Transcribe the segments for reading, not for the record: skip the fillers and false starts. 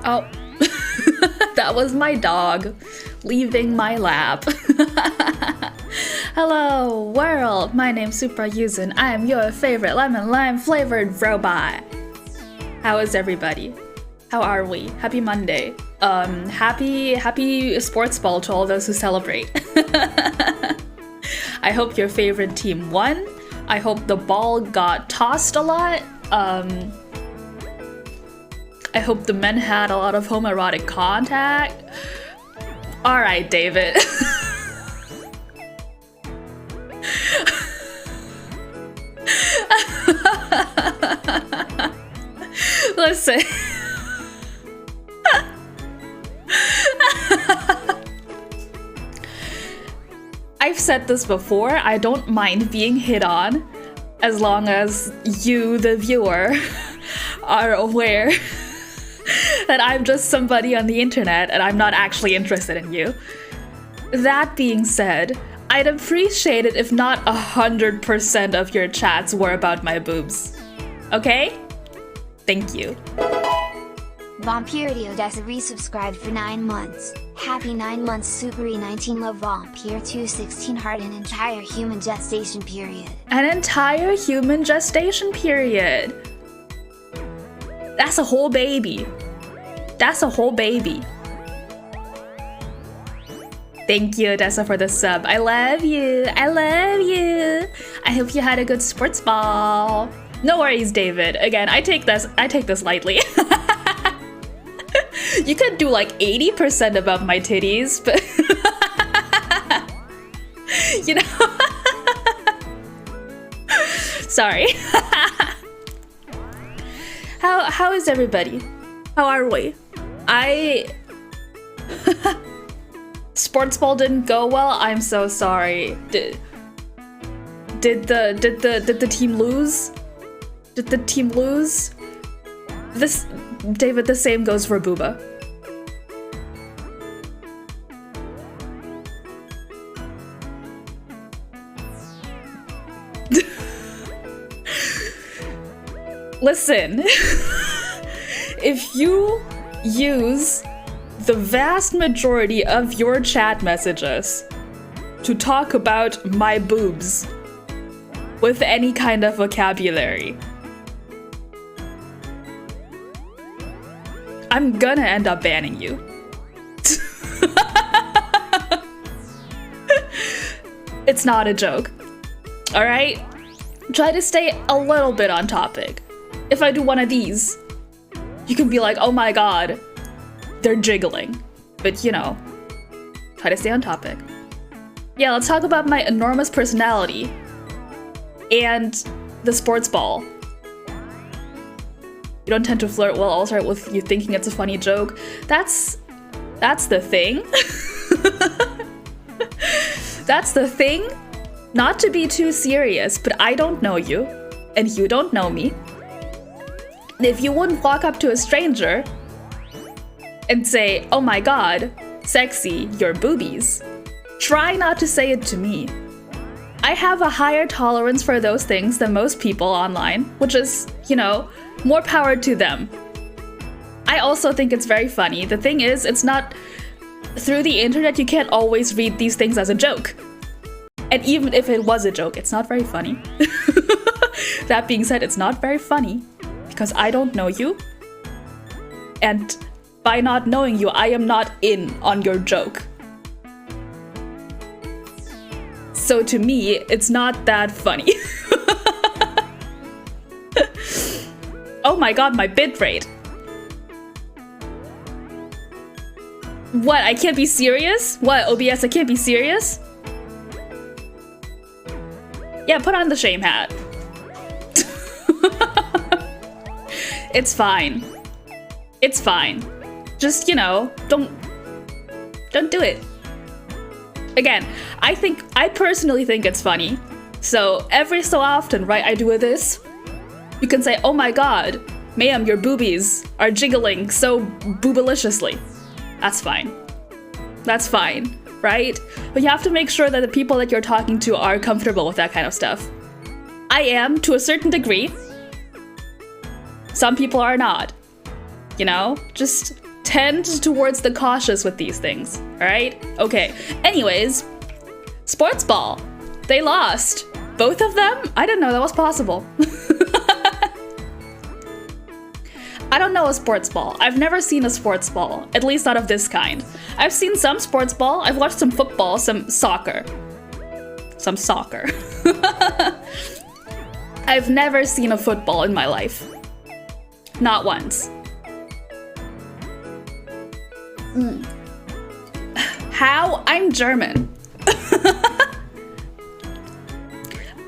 Oh, that was my dog leaving my lap. Hello, world. My name's Super Yuzu, and I am your favorite lemon lime flavored robot. How is everybody? How are we? Happy Monday. Happy sports ball to all those who celebrate. I hope your favorite team won. I hope the ball got tossed a lot. I hope the men had a lot of homoerotic contact. All right, David. Listen. I've said this before, I don't mind being hit on as long as you, the viewer, are aware that I'm just somebody on the internet and I'm not actually interested in you. That being said, I'd appreciate it if not 100% of your chats were about my boobs. Okay? Thank you. Vampiro Dessa resubscribed for 9 months. Happy 9 months Superi 19 love Vampire 216 heart an entire human gestation period. An entire human gestation period. That's a whole baby. That's a whole baby. Thank you, Dessa, for the sub. I love you. I love you. I hope you had a good sports ball. No worries, David. Again, I take this lightly. You could do like 80% above my titties, but you know. Sorry. How is everybody? How are we? Sports ball didn't go well. I'm so sorry. Did the team lose? Did the team lose? This, David, the same goes for Booba. Listen, if you use the vast majority of your chat messages to talk about my boobs with any kind of vocabulary, I'm gonna end up banning you. It's not a joke. Alright? Try to stay a little bit on topic. If I do one of these, you can be like, oh my god, they're jiggling. But you know, try to stay on topic. Yeah, let's talk about my enormous personality and the sports ball. You don't tend to flirt well, I'll start with you thinking it's a funny joke. That's the thing. That's the thing. Not to be too serious, but I don't know you, and you don't know me. If you wouldn't walk up to a stranger and say, oh my god, sexy, your boobies, try not to say it to me. I have a higher tolerance for those things than most people online, which is, you know, more power to them. I also think it's very funny. The thing is, it's not through the internet, you can't always read these things as a joke. And even if it was a joke, it's not very funny. That being said, it's not very funny because I don't know you. And by not knowing you, I am not in on your joke. So to me, it's not that funny. Oh my god, my bitrate. What, I can't be serious? What, OBS, I can't be serious? Yeah, put on the shame hat. It's fine. It's fine. Just, you know, don't do it. Again, I personally think it's funny. So every so often, right, I do this. You can say, oh my god, ma'am, your boobies are jiggling so boobaliciously. That's fine. That's fine, right? But you have to make sure that the people that you're talking to are comfortable with that kind of stuff. I am, to a certain degree. Some people are not. You know? Just tend towards the cautious with these things, alright? Okay, anyways, sports ball. They lost. Both of them? I didn't know that was possible. I don't know a sports ball. I've never seen a sports ball, at least not of this kind. I've seen some sports ball, I've watched some football, some soccer. Some soccer. I've never seen a football in my life. Not once. How? I'm German.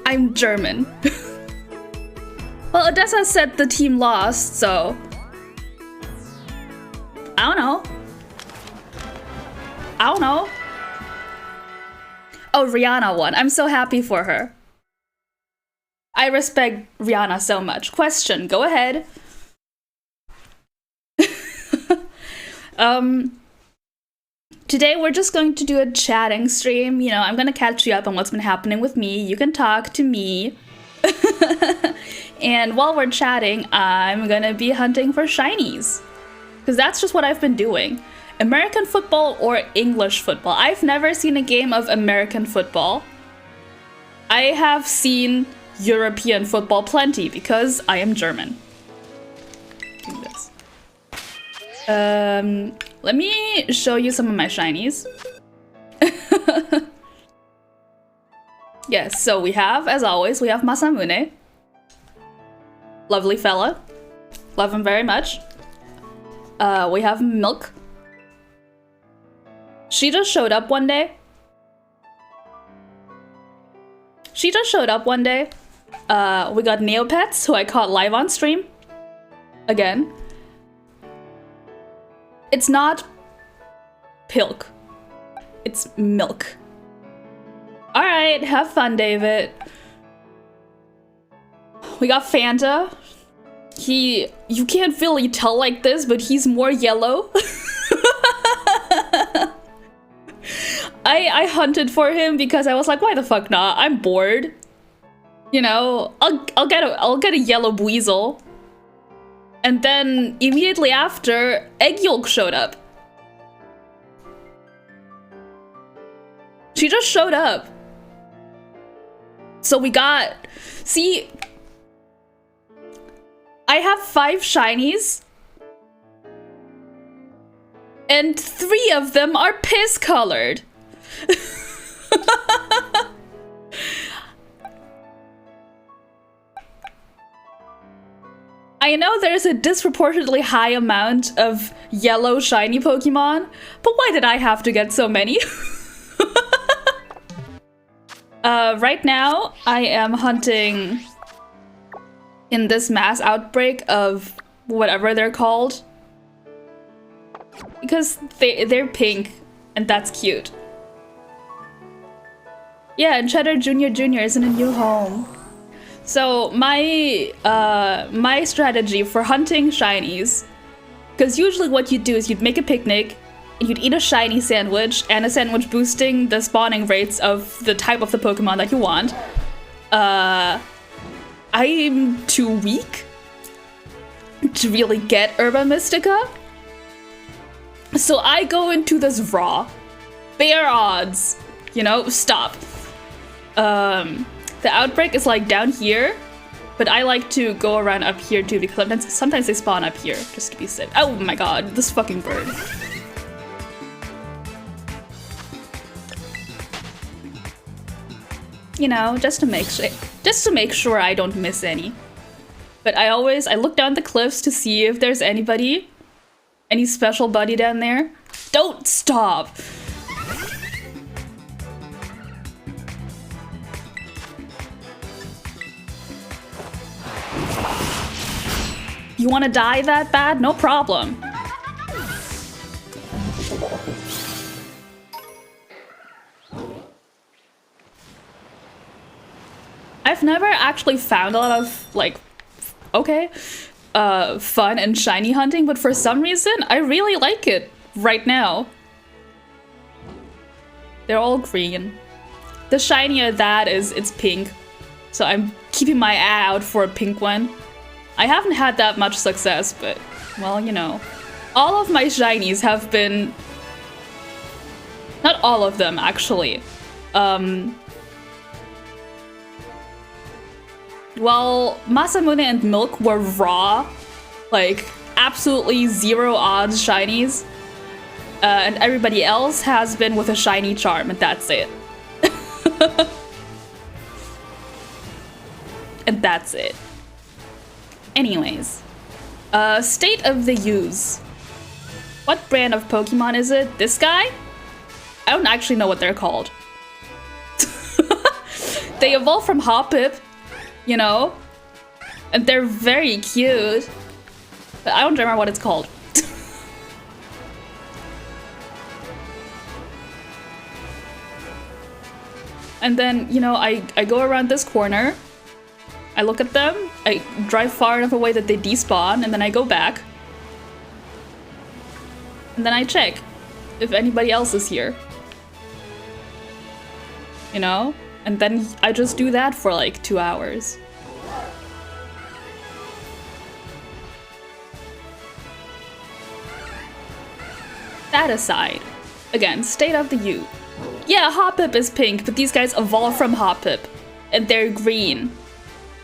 I'm German. Well, Odessa said the team lost, so... I don't know. I don't know. Oh, Rihanna won. I'm so happy for her. I respect Rihanna so much. Question, go ahead. Today we're just going to do a chatting stream. You know, I'm gonna catch you up on what's been happening with me. You can talk to me. And while we're chatting, I'm gonna be hunting for shinies. Because that's just what I've been doing. American football or English football. I've never seen a game of American football. I have seen European football plenty because I am German. Do this. Let me show you some of my shinies. Yes, so we have, as always, we have Masamune. Lovely fella. Love him very much. We have Milk. She just showed up one day. We got Neopets, who I caught live on stream. Again. It's not Pilk. It's Milk. Alright, have fun, David. We got Fanta. You can't really tell like this, but he's more yellow. I hunted for him because I was like, why the fuck not? I'm bored. You know, I'll get a yellow Weasel. And then immediately after, Egg Yolk showed up. She just showed up. So we got, see, I have 5 shinies. And 3 of them are piss colored. I know there's a disproportionately high amount of yellow shiny Pokemon, but why did I have to get so many? Right now, I am hunting in this mass outbreak of whatever they're called. Because they're pink, and that's cute. Yeah, and Cheddar Jr. is in a new home. So my my strategy for hunting shinies, because usually what you'd do is you'd make a picnic, and you'd eat a shiny sandwich, and a sandwich boosting the spawning rates of the type of the Pokemon that you want. I'm too weak to really get Herba Mystica. So I go into this raw. Bare odds. You know, stop. The outbreak is like down here, but I like to go around up here too because sometimes they spawn up here just to be safe. Oh my god, this fucking bird. You know, just to make sure I don't miss any. But I look down the cliffs to see if there's any special buddy down there. Don't stop. You want to die that bad? No problem. I've never actually found a lot of, like, fun and shiny hunting, but for some reason, I really like it right now. They're all green. The shinier that is, it's pink. So I'm keeping my eye out for a pink one. I haven't had that much success, but, well, you know. all of my shinies have been... Not all of them, actually. Well, Masamune and Milk were raw, like, absolutely 0 odds shinies. And everybody else has been with a shiny charm, and that's it. And that's it. Anyways. State of the Yuzu. What brand of Pokemon is it? This guy? I don't actually know what they're called. They evolve from Hoppip, you know? And they're very cute. But I don't remember what it's called. And then, you know, I go around this corner. I look at them. I drive far enough away that they despawn. And then I go back. And then I check if anybody else is here. You know? And then I just do that for like 2 hours. That aside, again, state of the Yuzu. Yeah, Hoppip is pink, but these guys evolve from Hoppip, and they're green.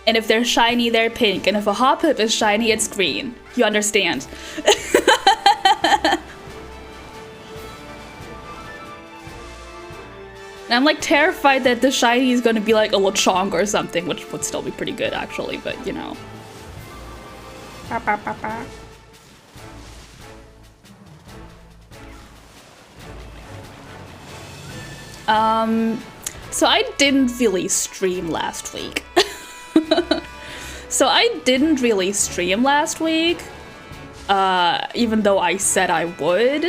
And if they're shiny, they're pink, and if a Hoppip is shiny, it's green. You understand? And I'm like terrified that the shiny is gonna be like a Lechonk or something, which would still be pretty good actually, but you know. So I didn't really stream last week. Even though I said I would.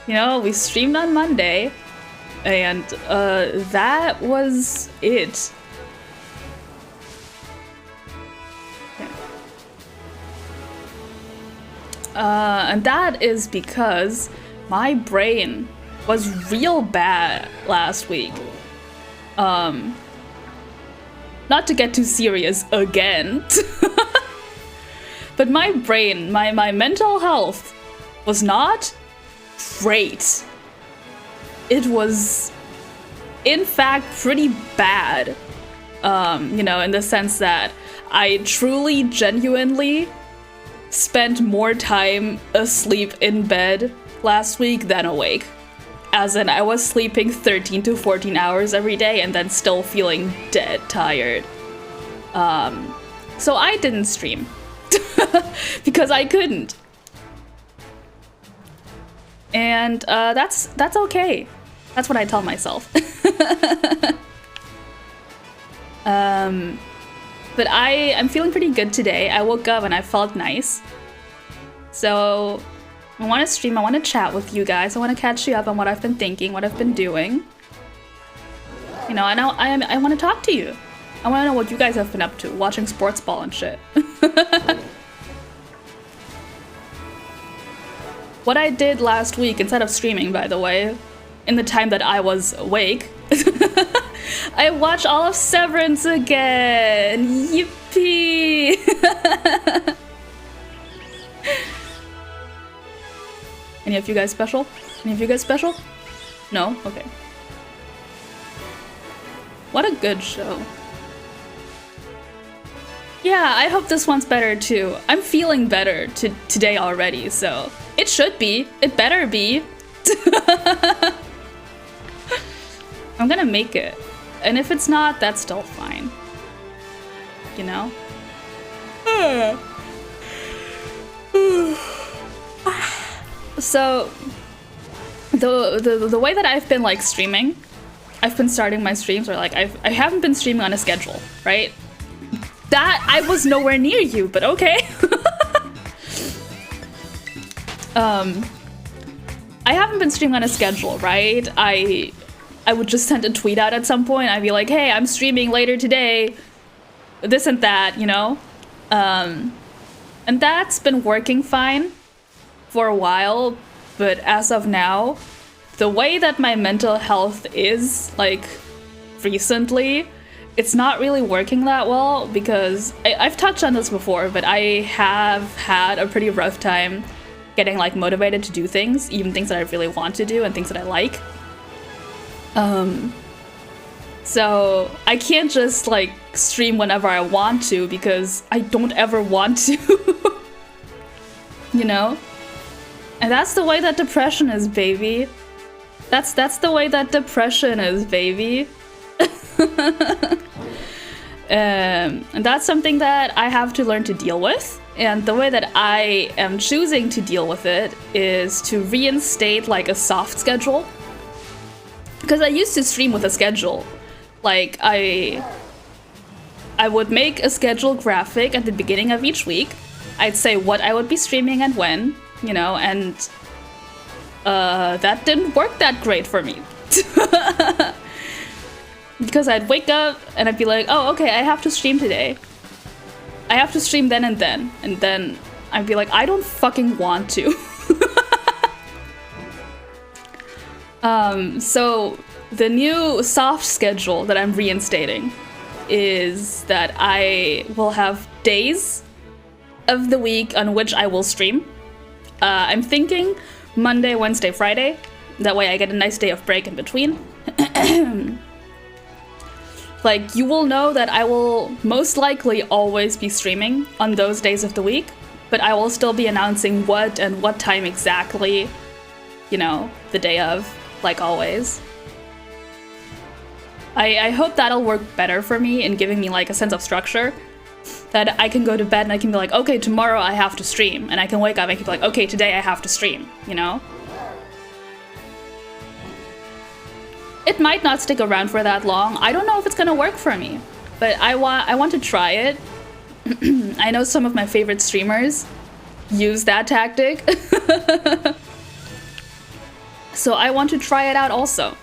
You know, we streamed on Monday, and that was it. And that is because my brain was real bad last week. Not to get too serious again, but my brain, my mental health was not great. It was, in fact, pretty bad. You know, in the sense that I truly, genuinely spent more time asleep in bed last week than awake. As in, I was sleeping 13 to 14 hours every day and then still feeling dead tired. So I didn't stream. Because I couldn't. And that's okay. That's what I tell myself. But I'm feeling pretty good today. I woke up and I felt nice. So I want to stream, I want to chat with you guys. I want to catch you up on what I've been thinking, what I've been doing. You know, I want to talk to you. I want to know what you guys have been up to, watching sports ball and shit. What I did last week, instead of streaming, by the way, in the time that I was awake, I watched all of Severance again! Yippee! Any of you guys special? Any of you guys special? No? Okay. What a good show. Yeah, I hope this one's better too. I'm feeling better today already, so it should be. It better be. I'm gonna make it. And if it's not, that's still fine. You know? So the way that I've been like streaming, I've been starting my streams, or like I haven't been streaming on a schedule, right? That I was nowhere near you, but okay. I haven't been streaming on a schedule, right? I would just send a tweet out at some point. I'd be like, hey, I'm streaming later today, this and that, you know? And that's been working fine for a while, but as of now, the way that my mental health is, like, recently, it's not really working that well because I've touched on this before, but I have had a pretty rough time getting like motivated to do things, even things that I really want to do and things that I like. So I can't just like stream whenever I want to because I don't ever want to, you know? And that's the way that depression is, baby. That's the way that depression is, baby. And that's something that I have to learn to deal with. And the way that I am choosing to deal with it is to reinstate like a soft schedule. Because I used to stream with a schedule. Like I would make a schedule graphic at the beginning of each week. I'd say what I would be streaming and when, you know, and that didn't work that great for me. Because I'd wake up and I'd be like, oh, okay, I have to stream today. I have to stream then. And then I'd be like, I don't fucking want to. So the new soft schedule that I'm reinstating is that I will have days of the week on which I will stream. I'm thinking Monday, Wednesday, Friday. That way I get a nice day of break in between. Like, you will know that I will most likely always be streaming on those days of the week, but I will still be announcing what and what time exactly, you know, the day of, like always. I hope that'll work better for me in giving me like a sense of structure, that I can go to bed and I can be like, okay, tomorrow I have to stream, and I can wake up and I can be like, okay, today I have to stream, you know? It might not stick around for that long. I don't know if it's gonna work for me, but I want to try it. I know some of my favorite streamers use that tactic. So I want to try it out also.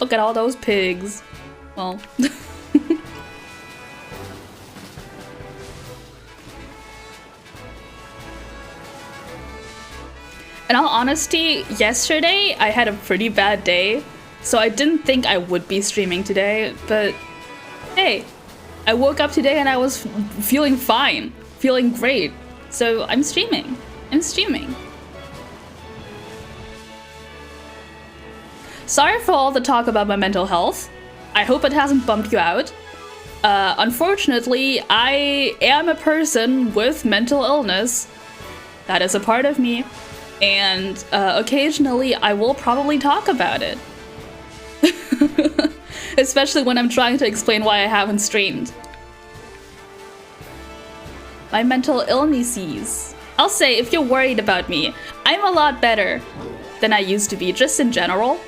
Look at all those pigs. Well. In all honesty, yesterday I had a pretty bad day, so I didn't think I would be streaming today, but hey, I woke up today and I was feeling fine, feeling great, so I'm streaming. Sorry for all the talk about my mental health. I hope it hasn't bummed you out. Unfortunately, I am a person with mental illness. That is a part of me. And occasionally I will probably talk about it. Especially when I'm trying to explain why I haven't streamed. My mental illnesses. I'll say, if you're worried about me, I'm a lot better than I used to be, just in general.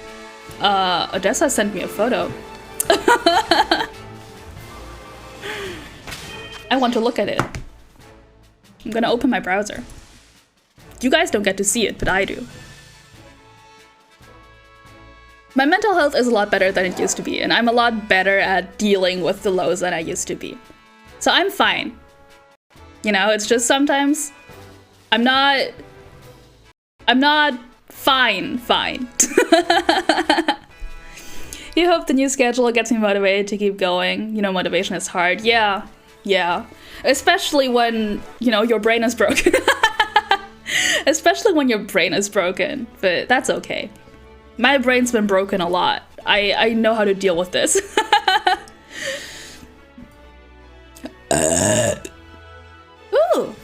Odessa sent me a photo. I want to look at it. I'm gonna open my browser. You guys don't get to see it, but I do. My mental health is a lot better than it used to be, and I'm a lot better at dealing with the lows than I used to be. So I'm fine. You know, it's just sometimes I'm not fine. You hope the new schedule gets me motivated to keep going. You know, motivation is hard. Yeah. Especially when, you know, your brain is broken. Especially when your brain is broken, but that's okay. My brain's been broken a lot. I know how to deal with this. Ooh.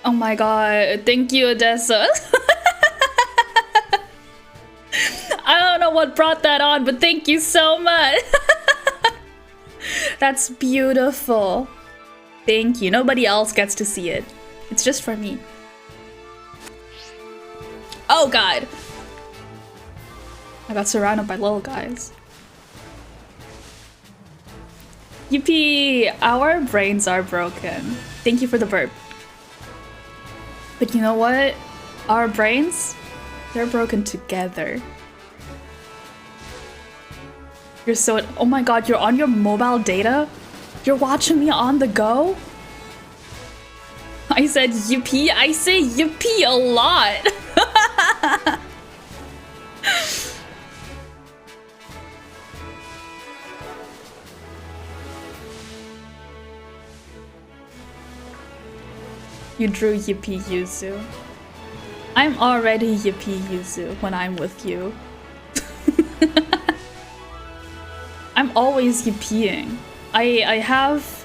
Oh my god, thank you, Odessa. I don't know what brought that on, but thank you so much. That's beautiful. Thank you. Nobody else gets to see it. It's just for me. Oh god. I got surrounded by little guys. Yippee! Our brains are broken. Thank you for the burp. But you know what? Our brains, they're broken together. You're so... Oh my god, you're on your mobile data? You're watching me on the go? I said yippee. I say yippee a lot. You drew yippee yuzu. I'm already yippee yuzu when I'm with you. I'm always yippeeing. I have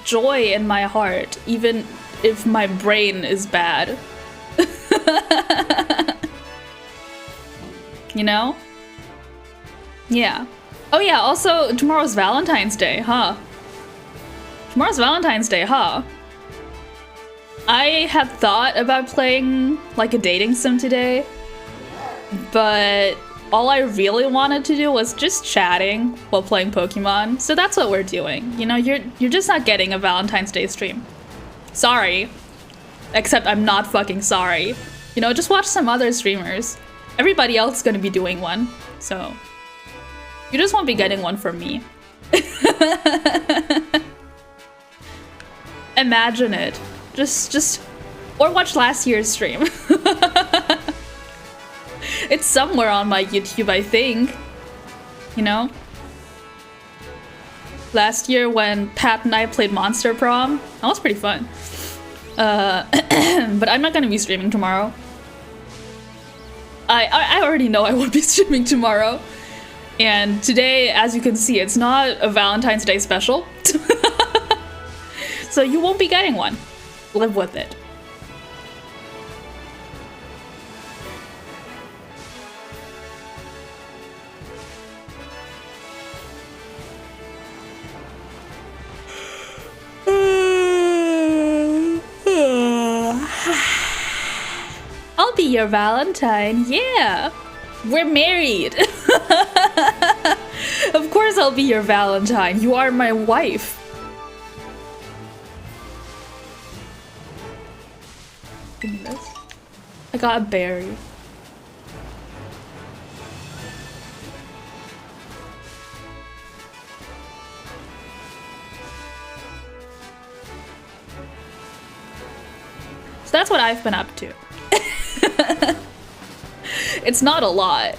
joy in my heart, even if my brain is bad. You know? Yeah. Oh yeah, also tomorrow's Valentine's Day, huh? Tomorrow's Valentine's Day, huh? I had thought about playing like a dating sim today, but all I really wanted to do was just chatting while playing Pokemon, so that's what we're doing. You know, you're just not getting a Valentine's Day stream. Sorry. Except I'm not fucking sorry. You know, just watch some other streamers. Everybody else is gonna be doing one, so you just won't be getting one from me. Imagine it. Just or watch last year's stream. It's somewhere on my YouTube, I think. You know? Last year when Pat and I played Monster Prom, that was pretty fun. But I'm not gonna be streaming tomorrow. I already know I won't be streaming tomorrow. And today, as you can see, it's not a Valentine's Day special. So you won't be getting one. Live with it. I'll be your Valentine, yeah. We're married. Of course I'll be your Valentine. You are my wife. Give me this. I got a berry. So that's what I've been up to. It's not a lot.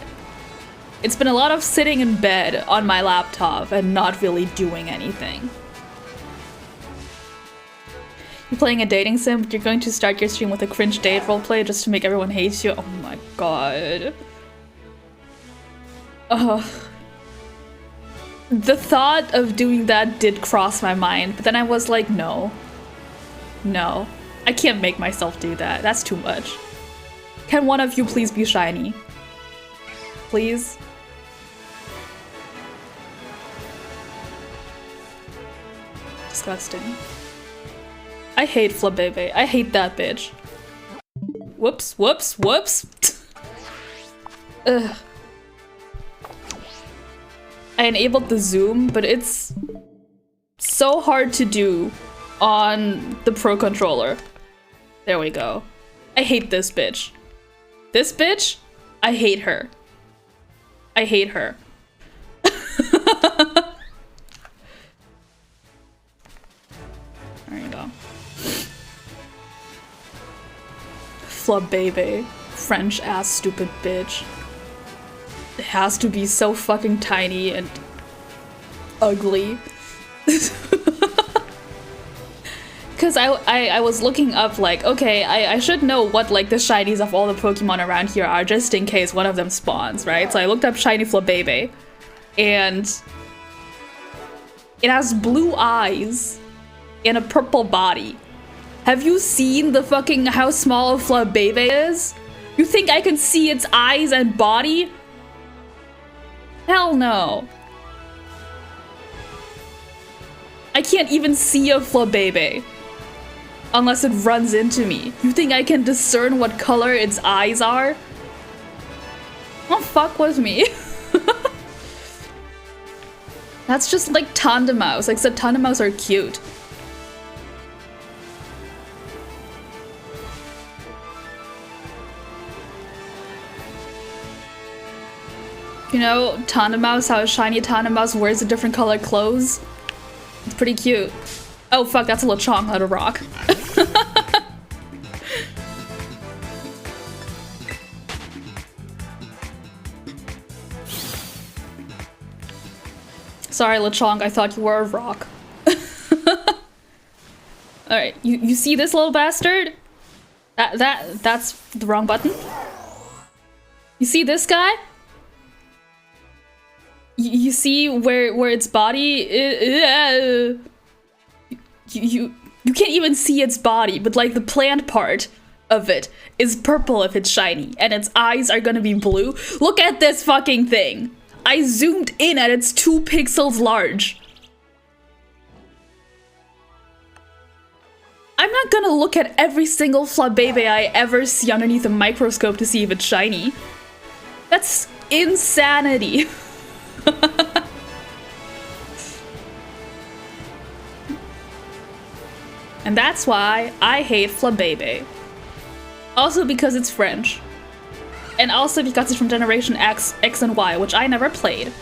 It's been a lot of sitting in bed on my laptop and not really doing anything. You're playing a dating sim, but you're going to start your stream with a cringe date roleplay just to make everyone hate you. Oh my god. Ugh. The thought of doing that did cross my mind, but then I was like, no. No. I can't make myself do that. That's too much. Can one of you please be shiny? Please? Disgusting. I hate Flabebe. I hate that bitch. Whoops, whoops, whoops. Ugh. I enabled the zoom, but it's so hard to do on the Pro Controller. There we go. I hate this bitch. This bitch? I hate her. I hate her. There you go. Flabebe. French ass stupid bitch. It has to be so fucking tiny and ugly. Because I was looking up like, okay, I should know what like the shinies of all the Pokemon around here are just in case one of them spawns, right? So I looked up shiny Flabebe and it has blue eyes and a purple body. Have you seen the fucking how small Flabebe is? You think I can see its eyes and body? Hell no. I can't even see a Flabebe. Unless it runs into me. You think I can discern what color its eyes are? Don't fuck with me. That's just like Tandemaus, except Tandemaus are cute. You know, Tandemaus, how shiny Tandemaus wears a different color clothes? It's pretty cute. Oh fuck, that's a Lechonk, not a rock. Sorry, Lechonk, I thought you were a rock. Alright, you see this little bastard? That's the wrong button. You see this guy? You see where its body is? You can't even see its body, but like the plant part of it is purple if it's shiny, and its eyes are gonna be blue. Look at this fucking thing! I zoomed in and it's 2 pixels large. I'm not gonna look at every single Flabébé I ever see underneath a microscope to see if it's shiny. That's insanity. And that's why I hate Flabébé. Also because it's French. And also because it's from Generation X, and Y, which I never played.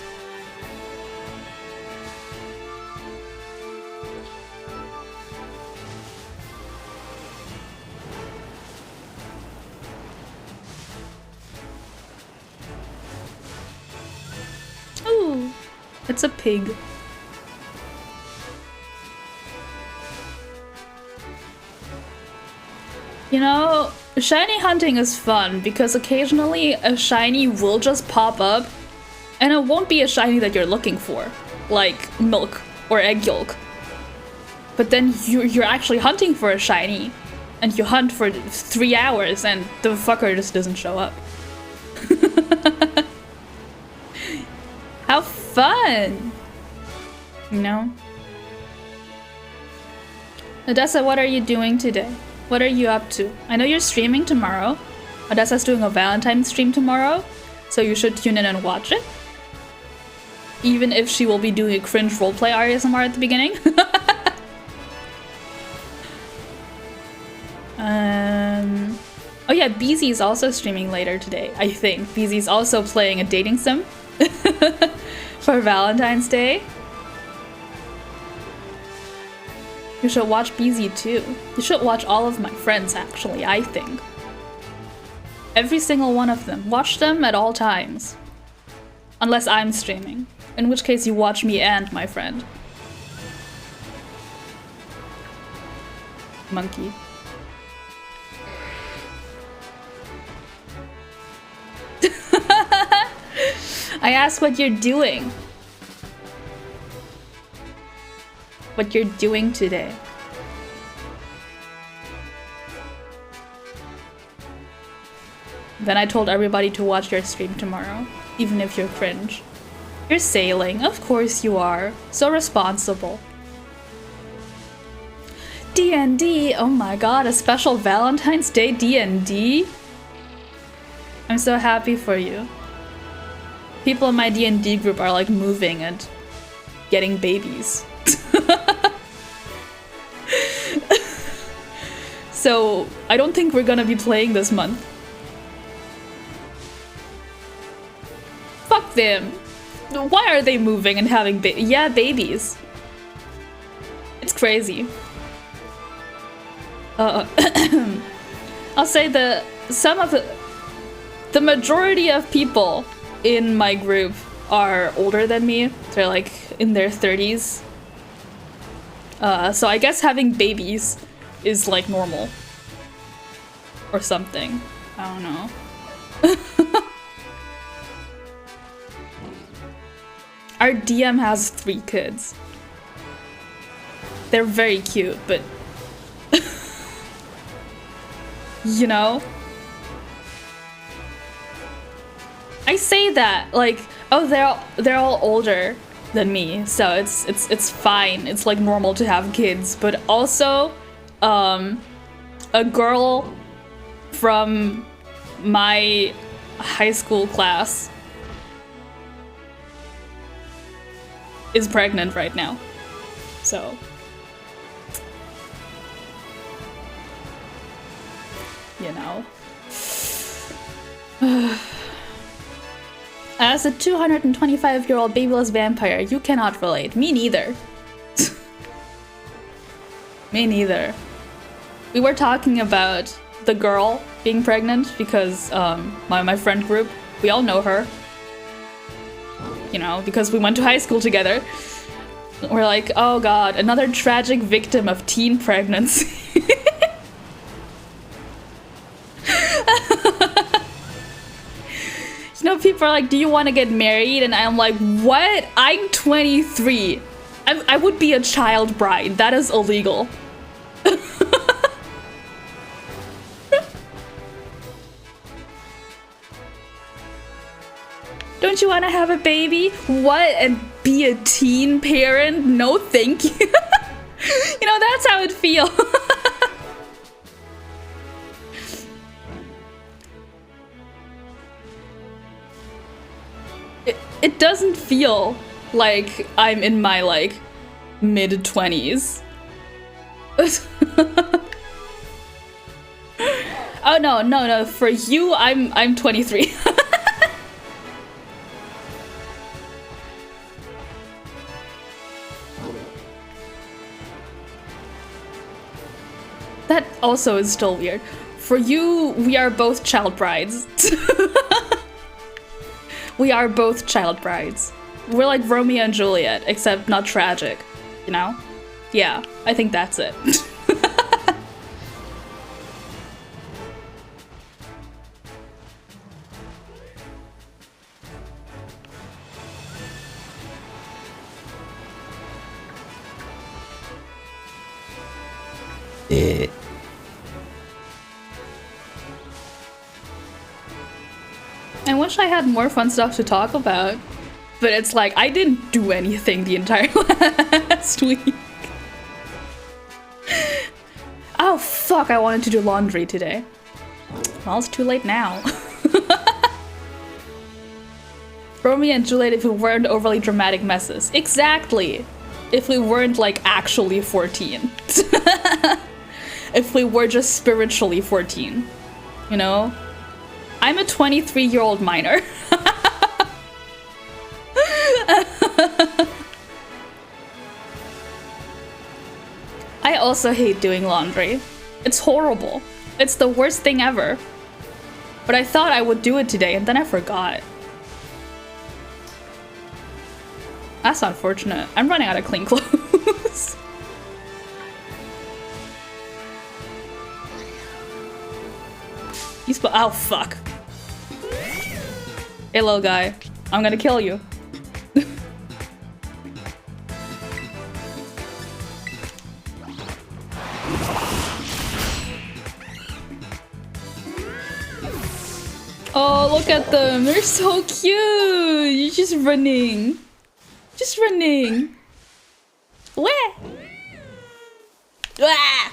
Ooh, it's a pig. You know, shiny hunting is fun because occasionally a shiny will just pop up and it won't be a shiny that you're looking for, like milk or egg yolk. But then you're actually hunting for a shiny and you hunt for 3 hours and the fucker just doesn't show up. How fun! You know? Odessa, what are you doing today? What are you up to? I know you're streaming tomorrow. Odessa's doing a Valentine's stream tomorrow, so you should tune in and watch it. Even if she will be doing a cringe roleplay ASMR at the beginning. Oh yeah, BZ's also streaming later today, I think. BZ's also playing a dating sim for Valentine's Day. You should watch BZ too. You should watch all of my friends, actually, I think. Every single one of them. Watch them at all times. Unless I'm streaming. In which case you watch me and my friend. Monkey. I asked what you're doing. What you're doing today. Then I told everybody to watch your stream tomorrow, even if you're cringe. You're sailing, of course you are. So responsible. D&D, oh my god, a special Valentine's Day D&D? I'm so happy for you. People in my D&D group are like moving and getting babies. So I don't think we're gonna be playing this month. Fuck them. Why are they moving and having babies? It's crazy. I'll say the majority of people in my group are older than me. They're like in their 30s. So I guess having babies is like normal. Or something. I don't know. Our DM has 3 kids. They're very cute, but you know? I say that like, oh, they're all older than me, so it's fine. It's like normal to have kids, but also a girl from my high school class is pregnant right now. So you know. As a 225-year-old babyless vampire, you cannot relate. Me neither. Me neither. We were talking about the girl being pregnant because my friend group, we all know her. You know, because we went to high school together. We're like, oh god, another tragic victim of teen pregnancy. You know, people are like, do you want to get married? And I'm like, what? I'm 23. I would be a child bride. That is illegal. Don't you want to have a baby? What? And be a teen parent? No, thank you. You know, that's how it feels. It doesn't feel like I'm in my, like, mid-20s. Oh, no. For you, I'm 23. That also is still weird. For you, we are both child brides. We are both child brides. We're like Romeo and Juliet, except not tragic, you know? Yeah, I think that's it. I wish I had more fun stuff to talk about, but it's like I didn't do anything the entire last week. Oh fuck, I wanted to do laundry today. Well, it's too late now. Romeo and Juliet if we weren't overly dramatic messes. Exactly! If we weren't like actually 14. If we were just spiritually 14. You know? I'm a 23-year-old minor. I also hate doing laundry. It's horrible. It's the worst thing ever. But I thought I would do it today and then I forgot. That's unfortunate. I'm running out of clean clothes. Oh fuck. Hey little guy, I'm gonna kill you. Oh, look at them. They're so cute. You're just running. Just running. Where? Ah!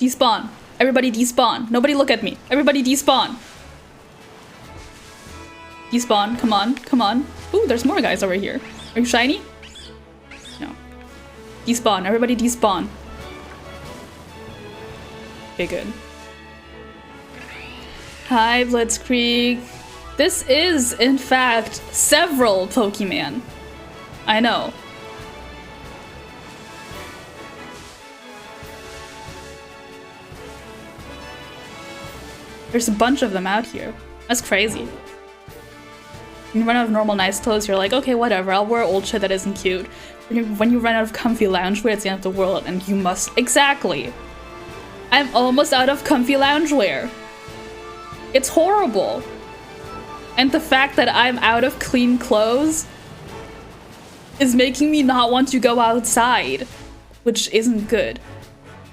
Despawn. Everybody despawn. Nobody look at me. Everybody despawn. Despawn. Come on. Come on. Ooh, there's more guys over here. Are you shiny? No. Despawn. Everybody despawn. Okay, good. Hi, Blitzkrieg. This is, in fact, several Pokemon. I know. There's a bunch of them out here. That's crazy. When you run out of normal nice clothes, you're like, okay, whatever, I'll wear old shit that isn't cute. When you run out of comfy loungewear, it's the end of the world, and you must— Exactly! I'm almost out of comfy loungewear. It's horrible. And the fact that I'm out of clean clothes is making me not want to go outside, which isn't good.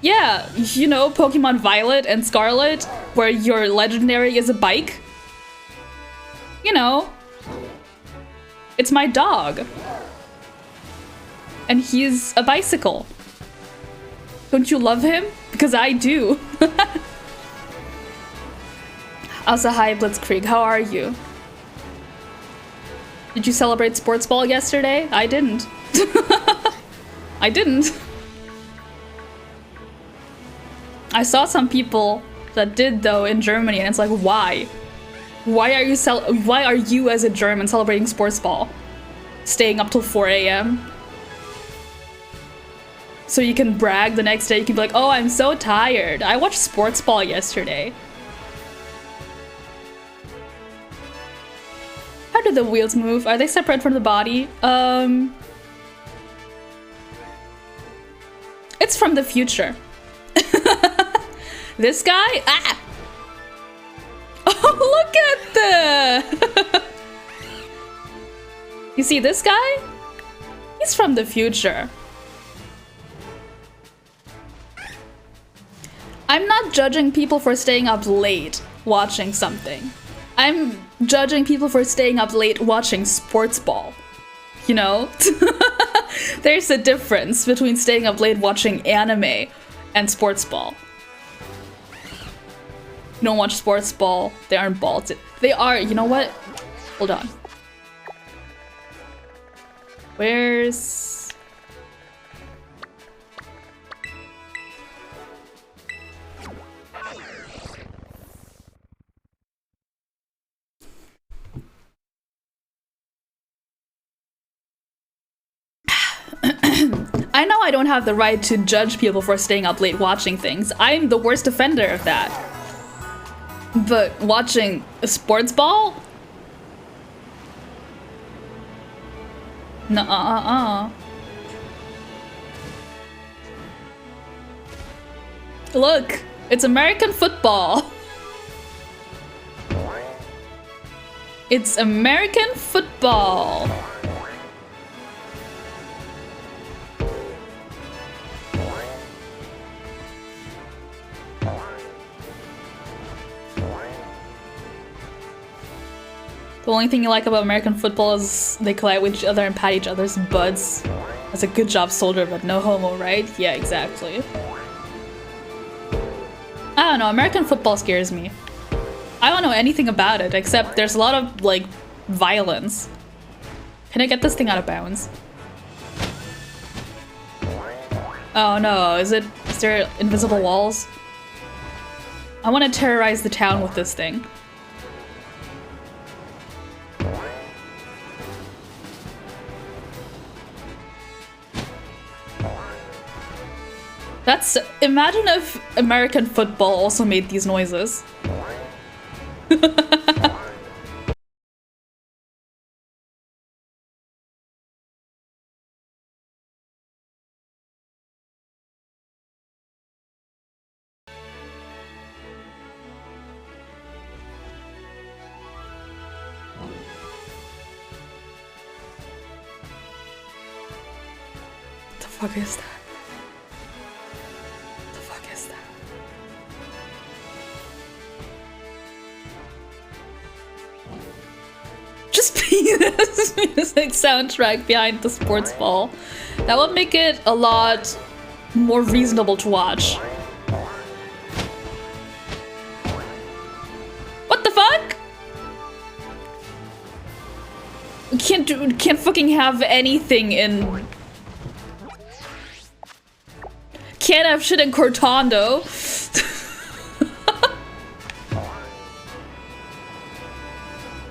Yeah, you know, Pokemon Violet and Scarlet, where your legendary is a bike? You know. It's my dog. And he's a bicycle. Don't you love him? Because I do. Also, hi Blitzkrieg, how are you? Did you celebrate sports ball yesterday? I didn't. I didn't. I saw some people that did though in Germany, and it's like, why? Why are you as a German celebrating sports ball? Staying up till 4 AM? So you can brag the next day. You can be like, oh, I'm so tired. I watched sports ball yesterday. How do the wheels move? Are they separate from the body? It's from the future. This guy? Ah! Oh, look at the... You see this guy? He's from the future. I'm not judging people for staying up late watching something. I'm judging people for staying up late watching sports ball. You know? There's a difference between staying up late watching anime and sports ball. You don't watch sports ball, they aren't balls. They are, you know what? Hold on. Where's... I know I don't have the right to judge people for staying up late watching things. I'm the worst offender of that. But watching a sports ball? Nuh-uh-uh-uh. Look, it's American football. It's American football. The only thing you like about American football is they collide with each other and pat each other's butts. That's a good job, soldier, but no homo, right? Yeah, exactly. I don't know, American football scares me. I don't know anything about it, except there's a lot of, like, violence. Can I get this thing out of bounds? Oh no, is there invisible walls? I want to terrorize the town with this thing. Imagine if American football also made these noises. What the fuck is that? Just be this music soundtrack behind the sports ball. That would make it a lot more reasonable to watch. What the fuck? We can't fucking have anything in... Can't have shit in Cortando.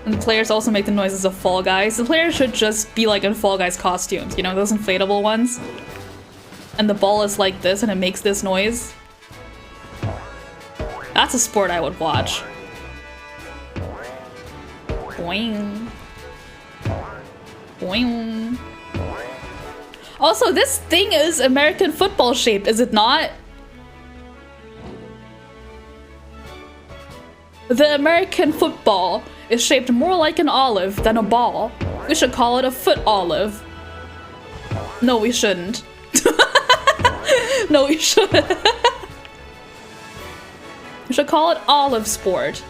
And the players also make the noises of Fall Guys. The players should just be like in Fall Guys costumes, you know, those inflatable ones? And the ball is like this and it makes this noise. That's a sport I would watch. Boing. Boing. Also, this thing is American football shaped, is it not? The American football is shaped more like an olive than a ball. We should call it a foot olive. No, we shouldn't. No, we shouldn't. We should call it olive sport.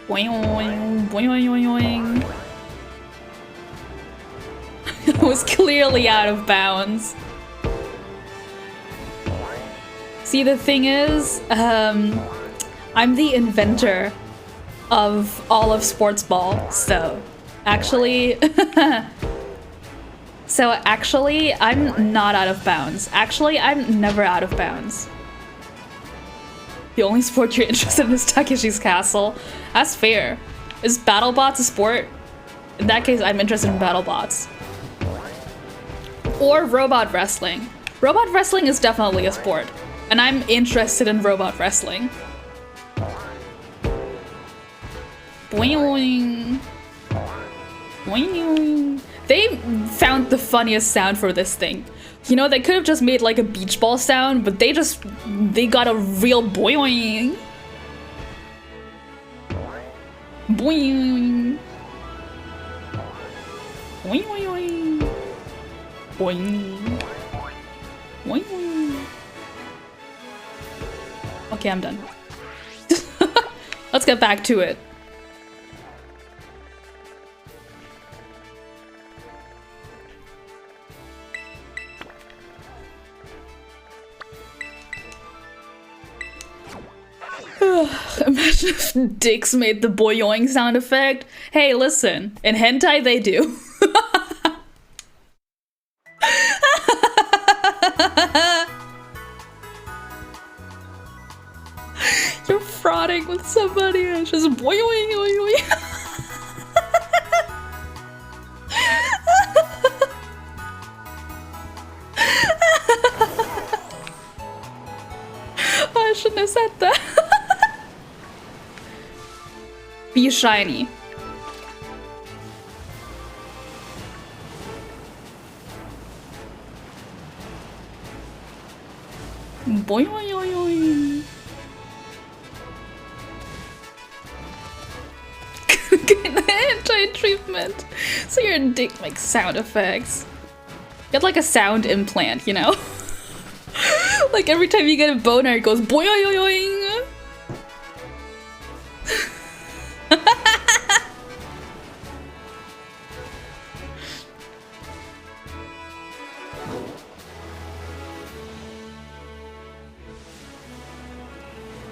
Boing, boing, boing, boing, boing. It was clearly out of bounds. See, the thing is, I'm the inventor of all of sports ball, so actually, I'm not out of bounds. Actually, I'm never out of bounds. The only sport you're interested in is Takeshi's Castle. That's fair. Is BattleBots a sport? In that case, I'm interested in BattleBots. Or robot wrestling. Robot wrestling is definitely a sport. And I'm interested in robot wrestling. Boing. Boing. They found the funniest sound for this thing. You know, they could have just made like a beach ball sound, but they got a real boing. Boing. Boing, boing, boing. Boing, boing. Okay, I'm done. Let's get back to it. Imagine if dicks made the boyoing sound effect. Hey, listen, in hentai they do. You're frauding with somebody. It's just boyoing, boyoing. I shouldn't have said that. Be shiny. Boing, boing, boing. Anti-treatment. So your dick makes sound effects. Get like a sound implant, you know? Like every time you get a boner, it goes boing, boing, boing.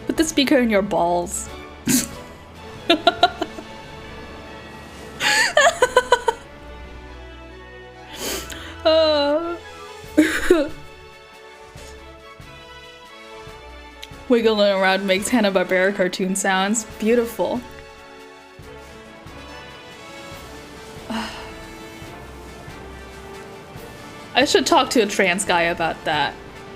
Put the speaker in your balls. Wiggling around makes Hanna-Barbera cartoon sounds. Beautiful. I should talk to a trans guy about that.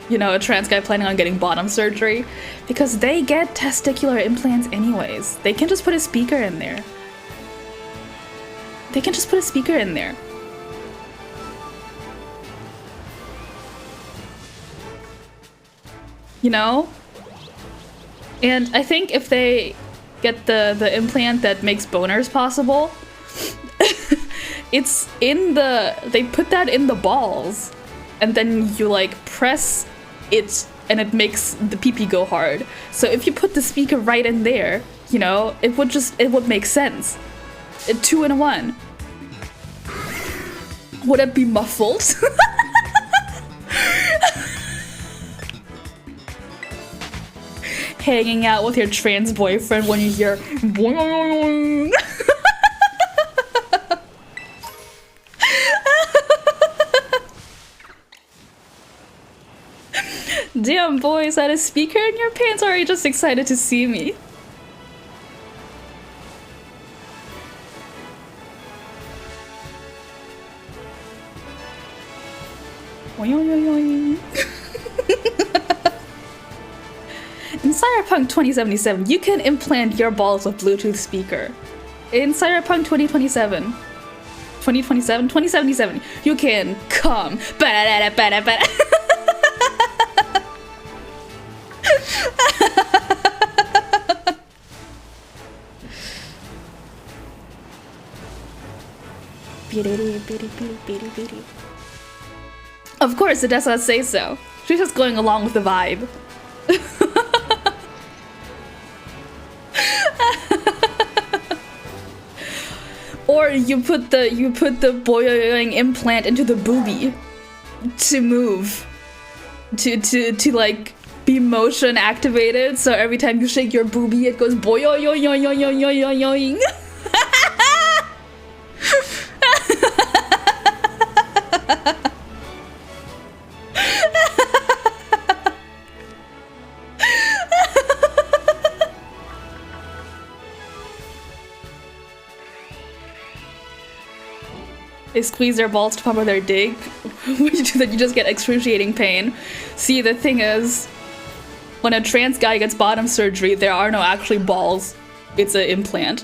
You know, a trans guy planning on getting bottom surgery. Because they get testicular implants anyways. They can just put a speaker in there. They can just put a speaker in there. You know? And I think if they get the implant that makes boners possible, it's in they put that in the balls, and then you like press it and it makes the pee-pee go hard. So if you put the speaker right in there, you know, it would make sense. 2 in 1. Would it be muffled? Hanging out with your trans boyfriend when you hear boing. Damn, boy, is that a speaker in your pants, or are you just excited to see me? In Cyberpunk 2077, you can implant your balls with Bluetooth speaker. In Cyberpunk 2077, you can come. Of course, it does not say so. She's just going along with the vibe. Or you put the boyoing implant into the boobie to move, to like be motion activated. So every time you shake your boobie, it goes boyoing. They squeeze their balls to pump out their dick. When you do that, you just get excruciating pain. See, the thing is, when a trans guy gets bottom surgery, there are no actually balls. It's an implant.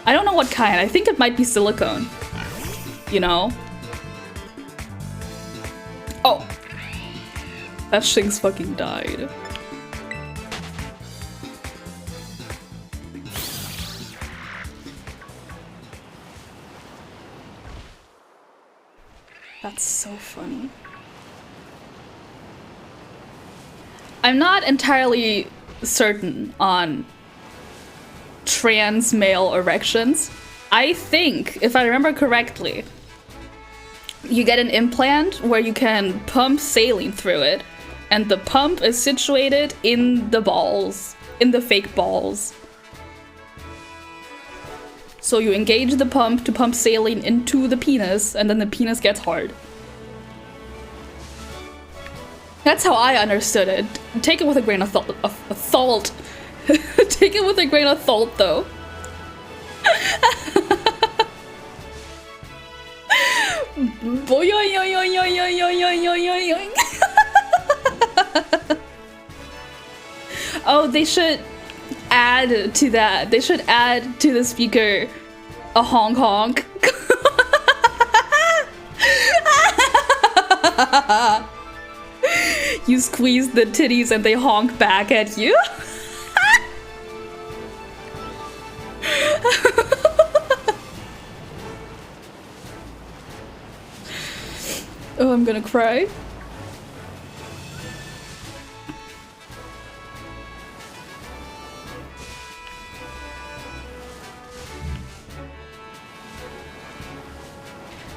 I don't know what kind. I think it might be silicone. You know? Oh. That thing's fucking died. That's so funny. I'm not entirely certain on trans male erections. I think, if I remember correctly, you get an implant where you can pump saline through it, and the pump is situated in the balls, in the fake balls. So you engage the pump to pump saline into the penis, and then the penis gets hard. That's how I understood it. Take it with a grain of salt. Take it with a grain of salt, though. Oh, they should add to that. They should add to the speaker a honk honk. You squeeze the titties and they honk back at you. Oh, I'm gonna cry.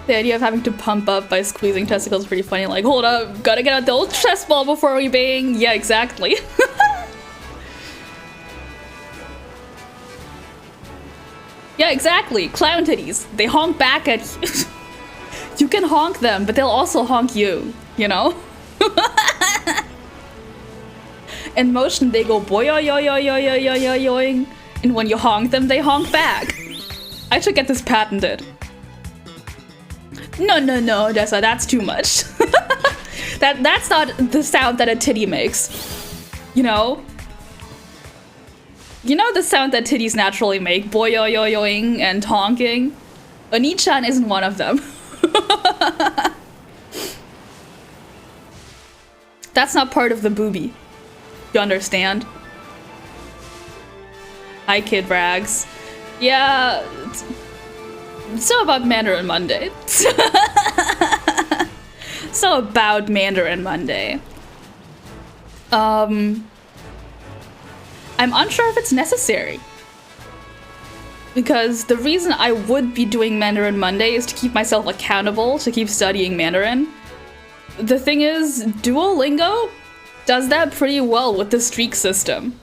The idea of having to pump up by squeezing testicles is pretty funny. Like, hold up, gotta get out the old chest ball before we bang. Yeah, exactly. Yeah, exactly. Clown titties. They honk back at you. You can honk them, but they'll also honk you, you know? In motion, they go boing, and when you honk them, they honk back. I should get this patented. No, Dessa, that's too much. That's not the sound that a titty makes. You know? You know the sound that titties naturally make? Boing and honking? Oni-chan isn't one of them. That's not part of the boobie. You understand? Hi, Kid Rags. Yeah. So about Mandarin Monday. So about Mandarin Monday. I'm unsure if it's necessary. Because the reason I would be doing Mandarin Monday is to keep myself accountable to keep studying Mandarin. The thing is, Duolingo does that pretty well with the streak system.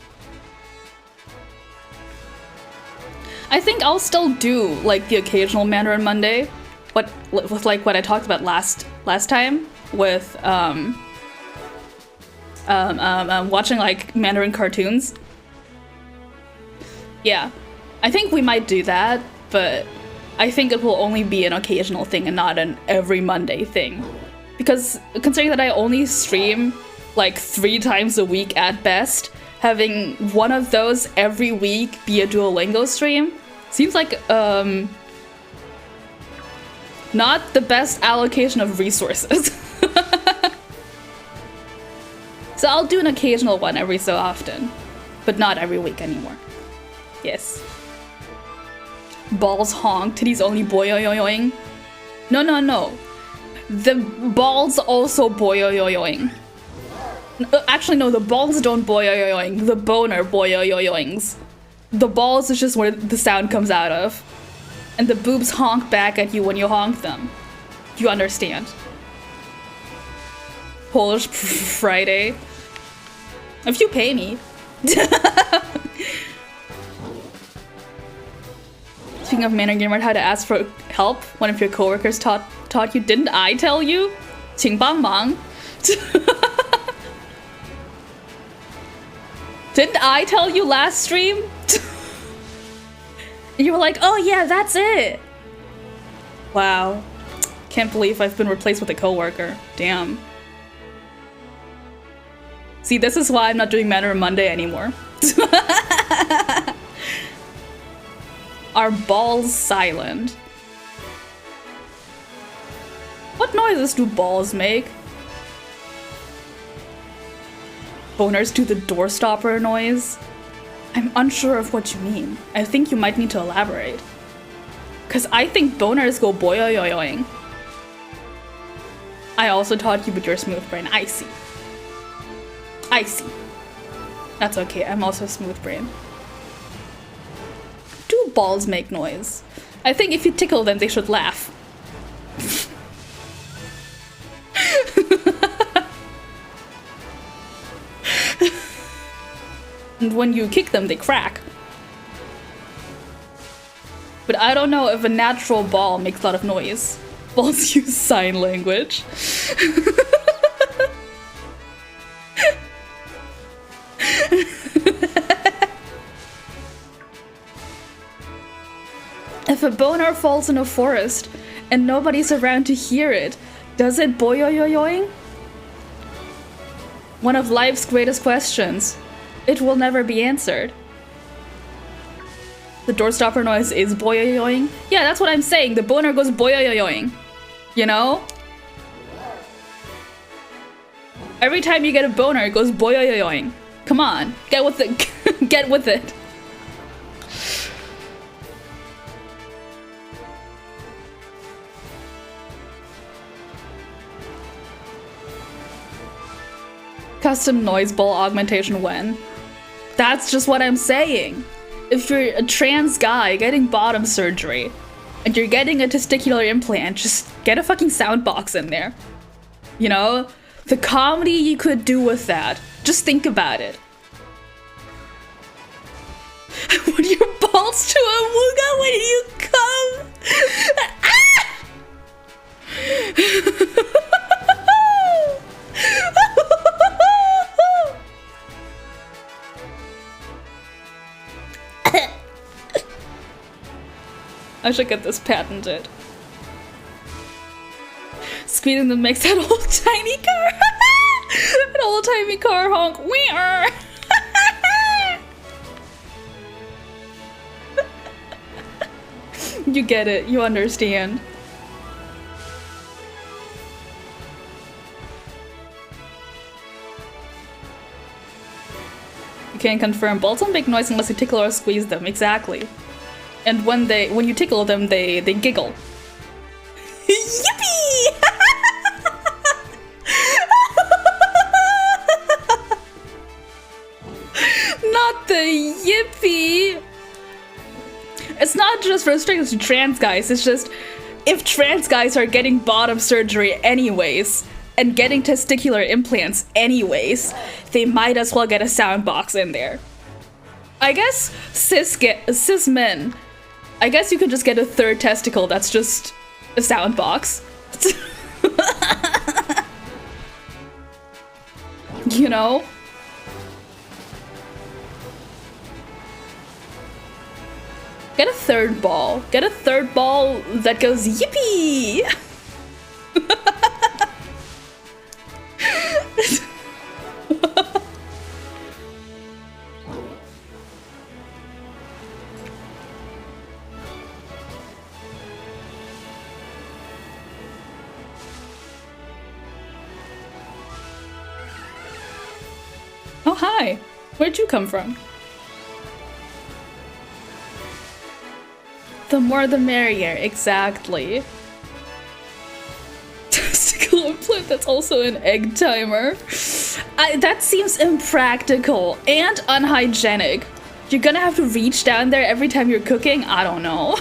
I think I'll still do like the occasional Mandarin Monday, with like what I talked about last time with watching like Mandarin cartoons. Yeah, I think we might do that, but I think it will only be an occasional thing and not an every Monday thing. Because considering that I only stream like 3 times a week at best, having one of those every week be a Duolingo stream seems like not the best allocation of resources. So I'll do an occasional one every so often, but not every week anymore. Yes. Balls honk, titties only boing. No. The balls also boing. Actually, no, the balls don't boing. The boner boings. The balls is just where the sound comes out of. And the boobs honk back at you when you honk them. You understand? Polish Friday. If you pay me. Speaking of Mandarin, you learned how to ask for help. One of your coworkers taught you. Didn't I tell you? 请帮忙. Didn't I tell you last stream? You were like, oh yeah, that's it. Wow. Can't believe I've been replaced with a coworker. Damn. See, this is why I'm not doing Mandarin Monday anymore. Are balls silent? What noises do balls make? Boners do the door stopper noise? I'm unsure of what you mean. I think you might need to elaborate. Cause I think boners go boyoyoyoing. I also taught you with your smooth brain. I see. I see. That's okay, I'm also a smooth brain. Do balls make noise? I think if you tickle them, they should laugh. And when you kick them, they crack. But I don't know if a natural ball makes a lot of noise. Balls use sign language. If a boner falls in a forest and nobody's around to hear it, does it boyoyoyoing? One of life's greatest questions. It will never be answered. The door stopper noise is boyoyoing? Yeah, that's what I'm saying. The boner goes boyoyoing. You know? Every time you get a boner, it goes boyoyoing. Come on, get with it. Get with it. Custom noise ball augmentation when? That's just what I'm saying. If you're a trans guy getting bottom surgery and you're getting a testicular implant, just get a fucking sound box in there. You know? The comedy you could do with that. Just think about it. When your balls to a wooga when you come. I should get this patented. Squeezing them makes that old tiny car. An old timey car honk. You get it. You understand. You can't confirm. Balls don't make noise unless you tickle or squeeze them. Exactly. And when you tickle them, they giggle. Yippee! Not the yippee! It's not just restricted to trans guys, it's just if trans guys are getting bottom surgery anyways and getting testicular implants anyways, they might as well get a sound box in there. I guess cis men, I guess you could just get a third testicle that's just a sound box. You know? Get a third ball. Get a third ball that goes yippee! Oh, hi. Where'd you come from? The more the merrier, exactly. Testicle implant that's also an egg timer. That seems impractical and unhygienic. You're gonna have to reach down there every time you're cooking? I don't know.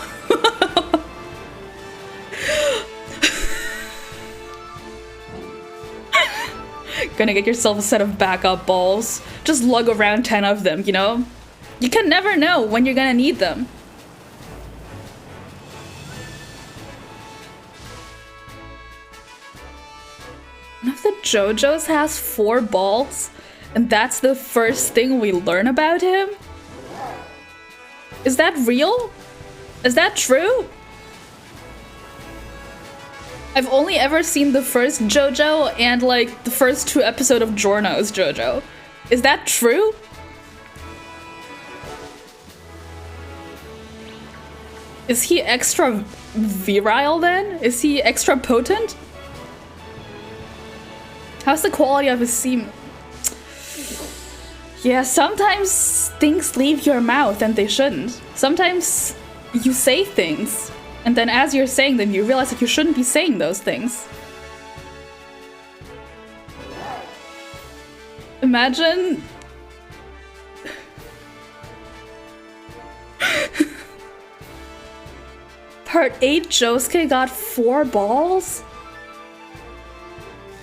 Gonna get yourself a set of backup balls. Just lug around 10 of them, you know? You can never know when you're gonna need them. One of the JoJo's has 4 balls, and that's the first thing we learn about him? Is that real? Is that true? I've only ever seen the first JoJo and like the first 2 episodes of Giorno's JoJo. Is that true? Is he extra virile then? Is he extra potent? How's the quality of his semen? Yeah, sometimes things leave your mouth and they shouldn't. Sometimes you say things, and then as you're saying them, you realize that you shouldn't be saying those things. Imagine... Part 8, Josuke got 4 balls?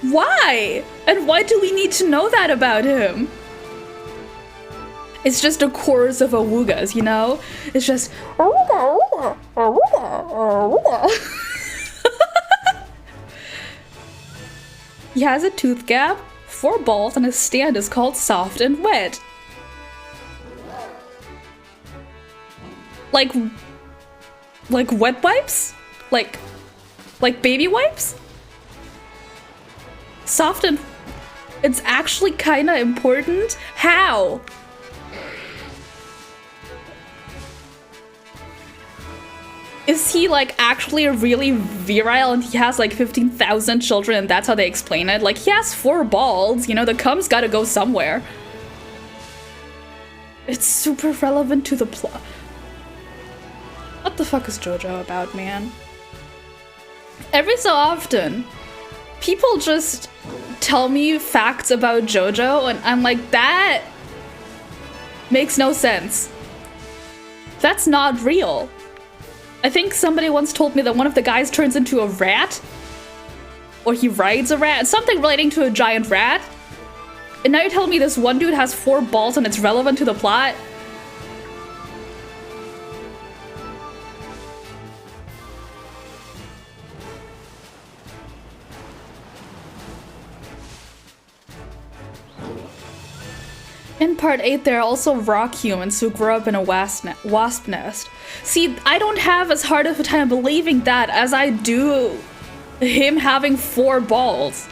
Why? And why do we need to know that about him? It's just a chorus of awoogas, you know? It's just awooga, awooga, awooga, awooga. He has a tooth gap, 4 balls, and his stand is called soft and wet. Like wet wipes? Like baby wipes? Soft and... It's actually kinda important? How? Is he like actually really virile and he has like 15,000 children and that's how they explain it? Like he has 4 balls, you know, the cum's gotta go somewhere. It's super relevant to the plot. What the fuck is JoJo about, man? Every so often, people just tell me facts about JoJo and I'm like, that makes no sense. That's not real. I think somebody once told me that one of the guys turns into a rat. Or he rides a rat. Something relating to a giant rat. And now you're telling me this one dude has 4 balls and it's relevant to the plot? In part 8, there are also rock humans who grow up in a wasp nest. See, I don't have as hard of a time believing that as I do him having 4 balls.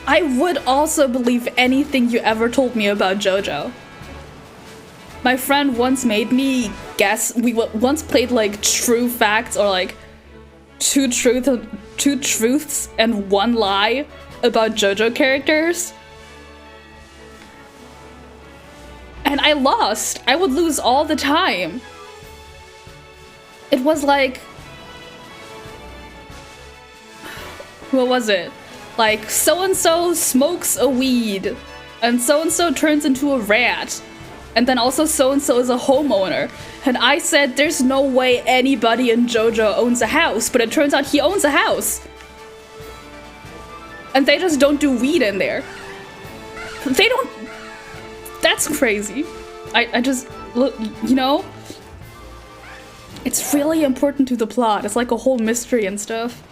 I would also believe anything you ever told me about JoJo. My friend once made me guess, we once played like true facts or like two truths and 1 lie about JoJo characters. And I lost. I would lose all the time. It was like... What was it? Like, so-and-so smokes a weed, and so-and-so turns into a rat, and then also so-and-so is a homeowner. And I said, there's no way anybody in JoJo owns a house, but it turns out he owns a house. And they just don't do weed in there. They don't... That's crazy. I just, look, you know? It's really important to the plot. It's like a whole mystery and stuff.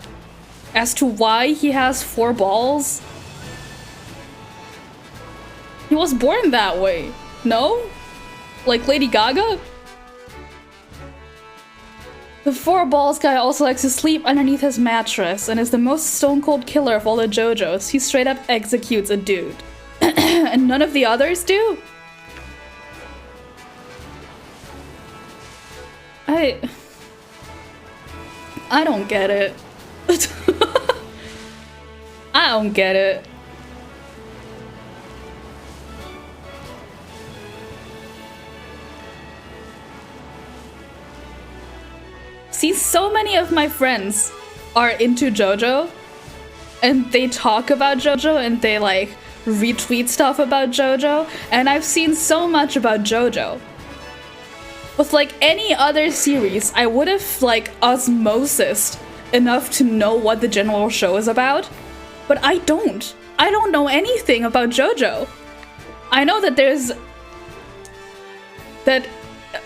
As to why he has 4 balls. He was born that way. No? Like Lady Gaga? The 4 balls guy also likes to sleep underneath his mattress and is the most stone cold killer of all the JoJos. He straight up executes a dude. And none of the others do? I don't get it. I don't get it. See, so many of my friends are into JoJo, and they talk about JoJo, and they like retweet stuff about JoJo, and I've seen so much about JoJo. With like any other series, I would have like osmosis enough to know what the general show is about, but I don't. I don't know anything about JoJo. I know that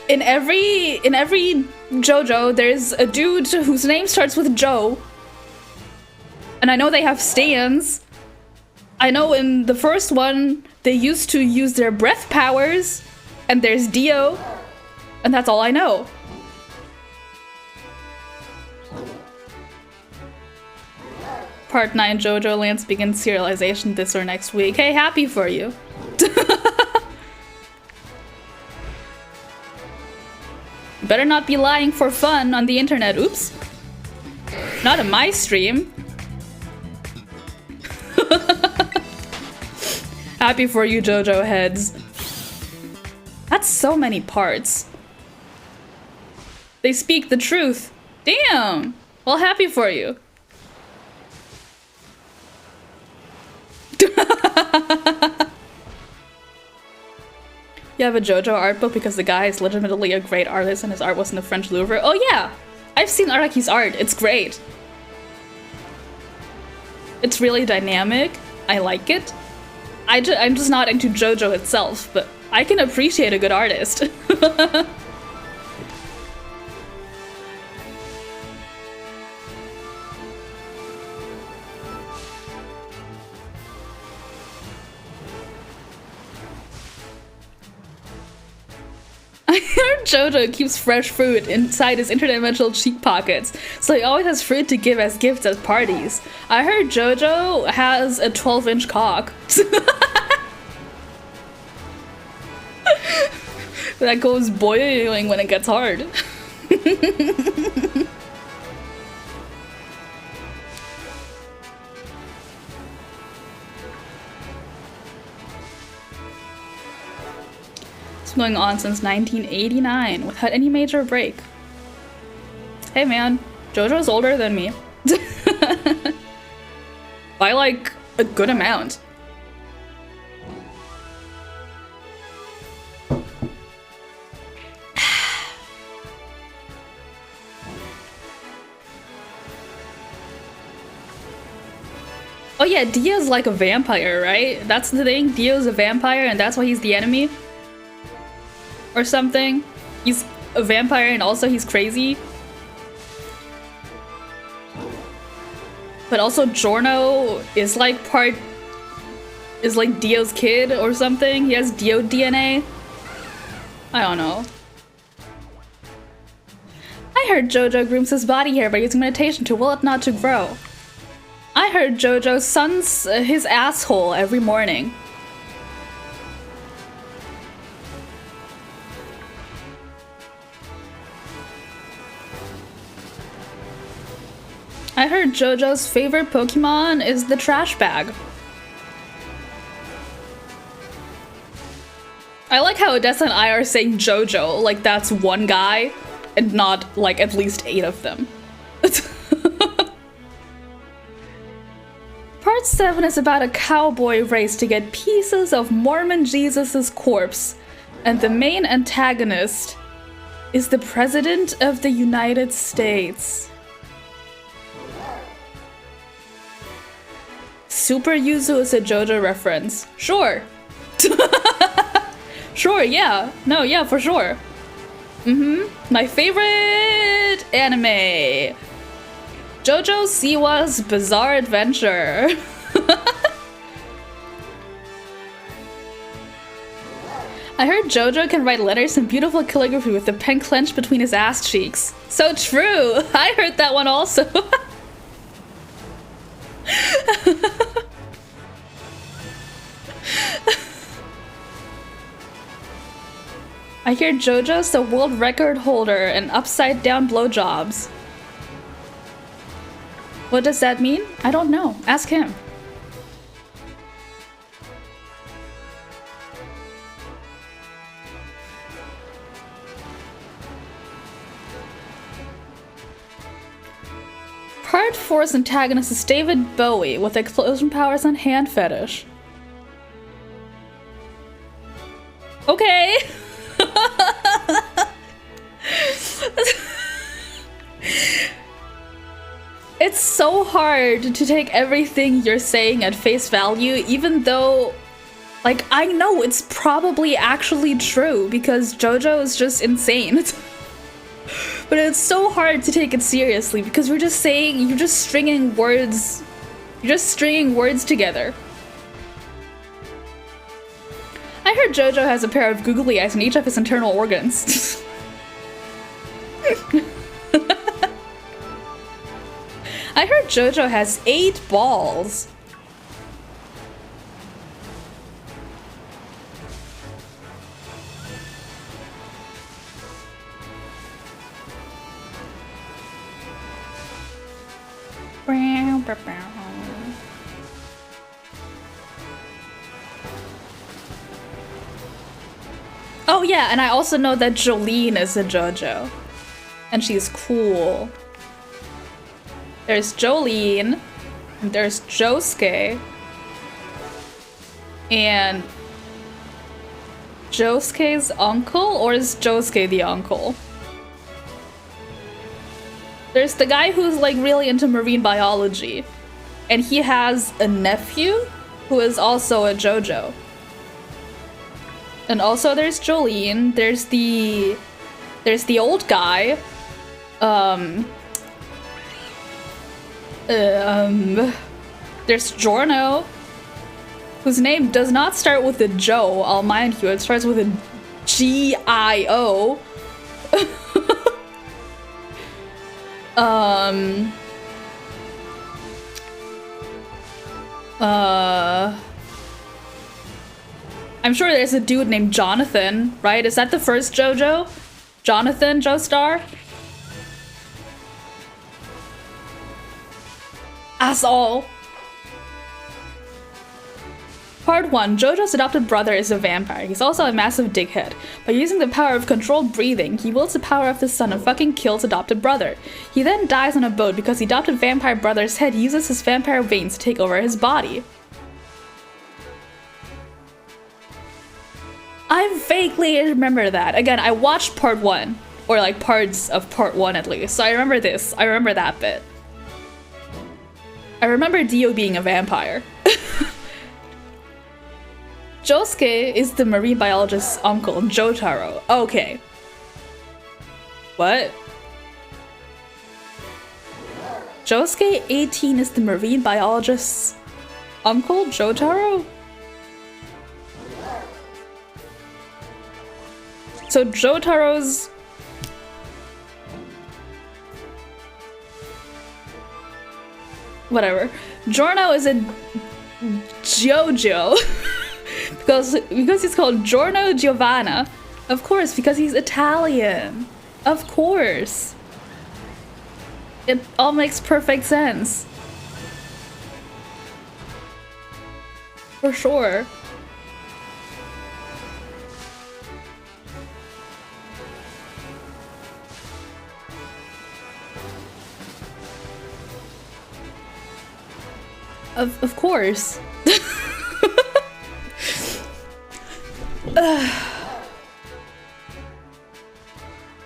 in every JoJo there's a dude whose name starts with Joe, and I know they have stands. I know in the first one They used to use their breath powers, and there's Dio, and that's all I know. Part 9 JoJo Lands begins serialization this or next week. Hey, happy for you. Better not be lying for fun on the internet. Oops. Not in my stream. Happy for you, JoJo heads. That's so many parts. They speak the truth. Damn. Well, happy for you. You have a JoJo art book because the guy is legitimately a great artist and his art was in the French Louvre. Oh yeah, I've seen Araki's art. It's great. It's really dynamic. I like it. I'm just not into JoJo itself, but I can appreciate a good artist. I heard JoJo keeps fresh fruit inside his interdimensional cheek pockets, so he always has fruit to give as gifts at parties. I heard JoJo has a 12-inch cock. That goes boiling when it gets hard. Going on since 1989 without any major break. Hey man, JoJo's older than me. By like a good amount. Oh yeah, Dio's like a vampire, right? That's the thing, Dio's a vampire and that's why he's the enemy? Or something. He's a vampire and also he's crazy. But also Giorno is like Dio's kid or something. He has Dio DNA. I don't know. I heard JoJo grooms his body hair by using meditation to will it not to grow. I heard JoJo suns his asshole every morning. I heard JoJo's favorite Pokemon is the trash bag. I like how Odessa and I are saying JoJo like that's one guy and not like at least 8 of them. Part 7 is about a cowboy race to get pieces of Mormon Jesus's corpse, and the main antagonist is the President of the United States. Super Yuzu is a JoJo reference. Sure. Sure, yeah. No, yeah, for sure. My favorite anime. JoJo Siwa's Bizarre Adventure. I heard JoJo can write letters in beautiful calligraphy with the pen clenched between his ass cheeks. So true. I heard that one also. I hear JoJo's the world record holder in upside down blowjobs. What does that mean? I don't know. Ask him. Part 4's antagonist is David Bowie with explosion powers and hand fetish. Okay. It's so hard to take everything you're saying at face value, even though, like, I know it's probably actually true because JoJo is just insane. But it's so hard to take it seriously because we're just saying, you're just stringing words together. I heard Jojo has a pair of googly eyes in each of his internal organs. I heard Jojo has 8 balls. Oh yeah, and I also know that Jolene is a JoJo. And she's cool. There's Jolene, and there's Josuke, and Josuke's uncle, or is Josuke the uncle? There's the guy who's like really into marine biology, and he has a nephew who is also a JoJo. And also there's Jolene, there's the old guy, there's Giorno, whose name does not start with a Joe, I'll mind you, it starts with a G-I-O. I'm sure there's a dude named Jonathan, right? Is that the first JoJo? Jonathan Joestar? Asshole. Part 1. Jojo's adopted brother is a vampire. He's also a massive dickhead. By using the power of controlled breathing, he wields the power of the sun and fucking kills adopted brother. He then dies on a boat because the adopted vampire brother's head uses his vampire veins to take over his body. I vaguely remember that. Again, I watched part 1, or like parts of part 1 at least, so I remember this. I remember that bit. I remember Dio being a vampire. Josuke is the marine biologist's uncle, Jotaro. Okay. What? Josuke 18 is the marine biologist's uncle, Jotaro? So Jotaro's... Whatever. Giorno is a JoJo. because he's called Giorno Giovanna. Of course, because he's Italian. Of course. It all makes perfect sense. For sure. Of course.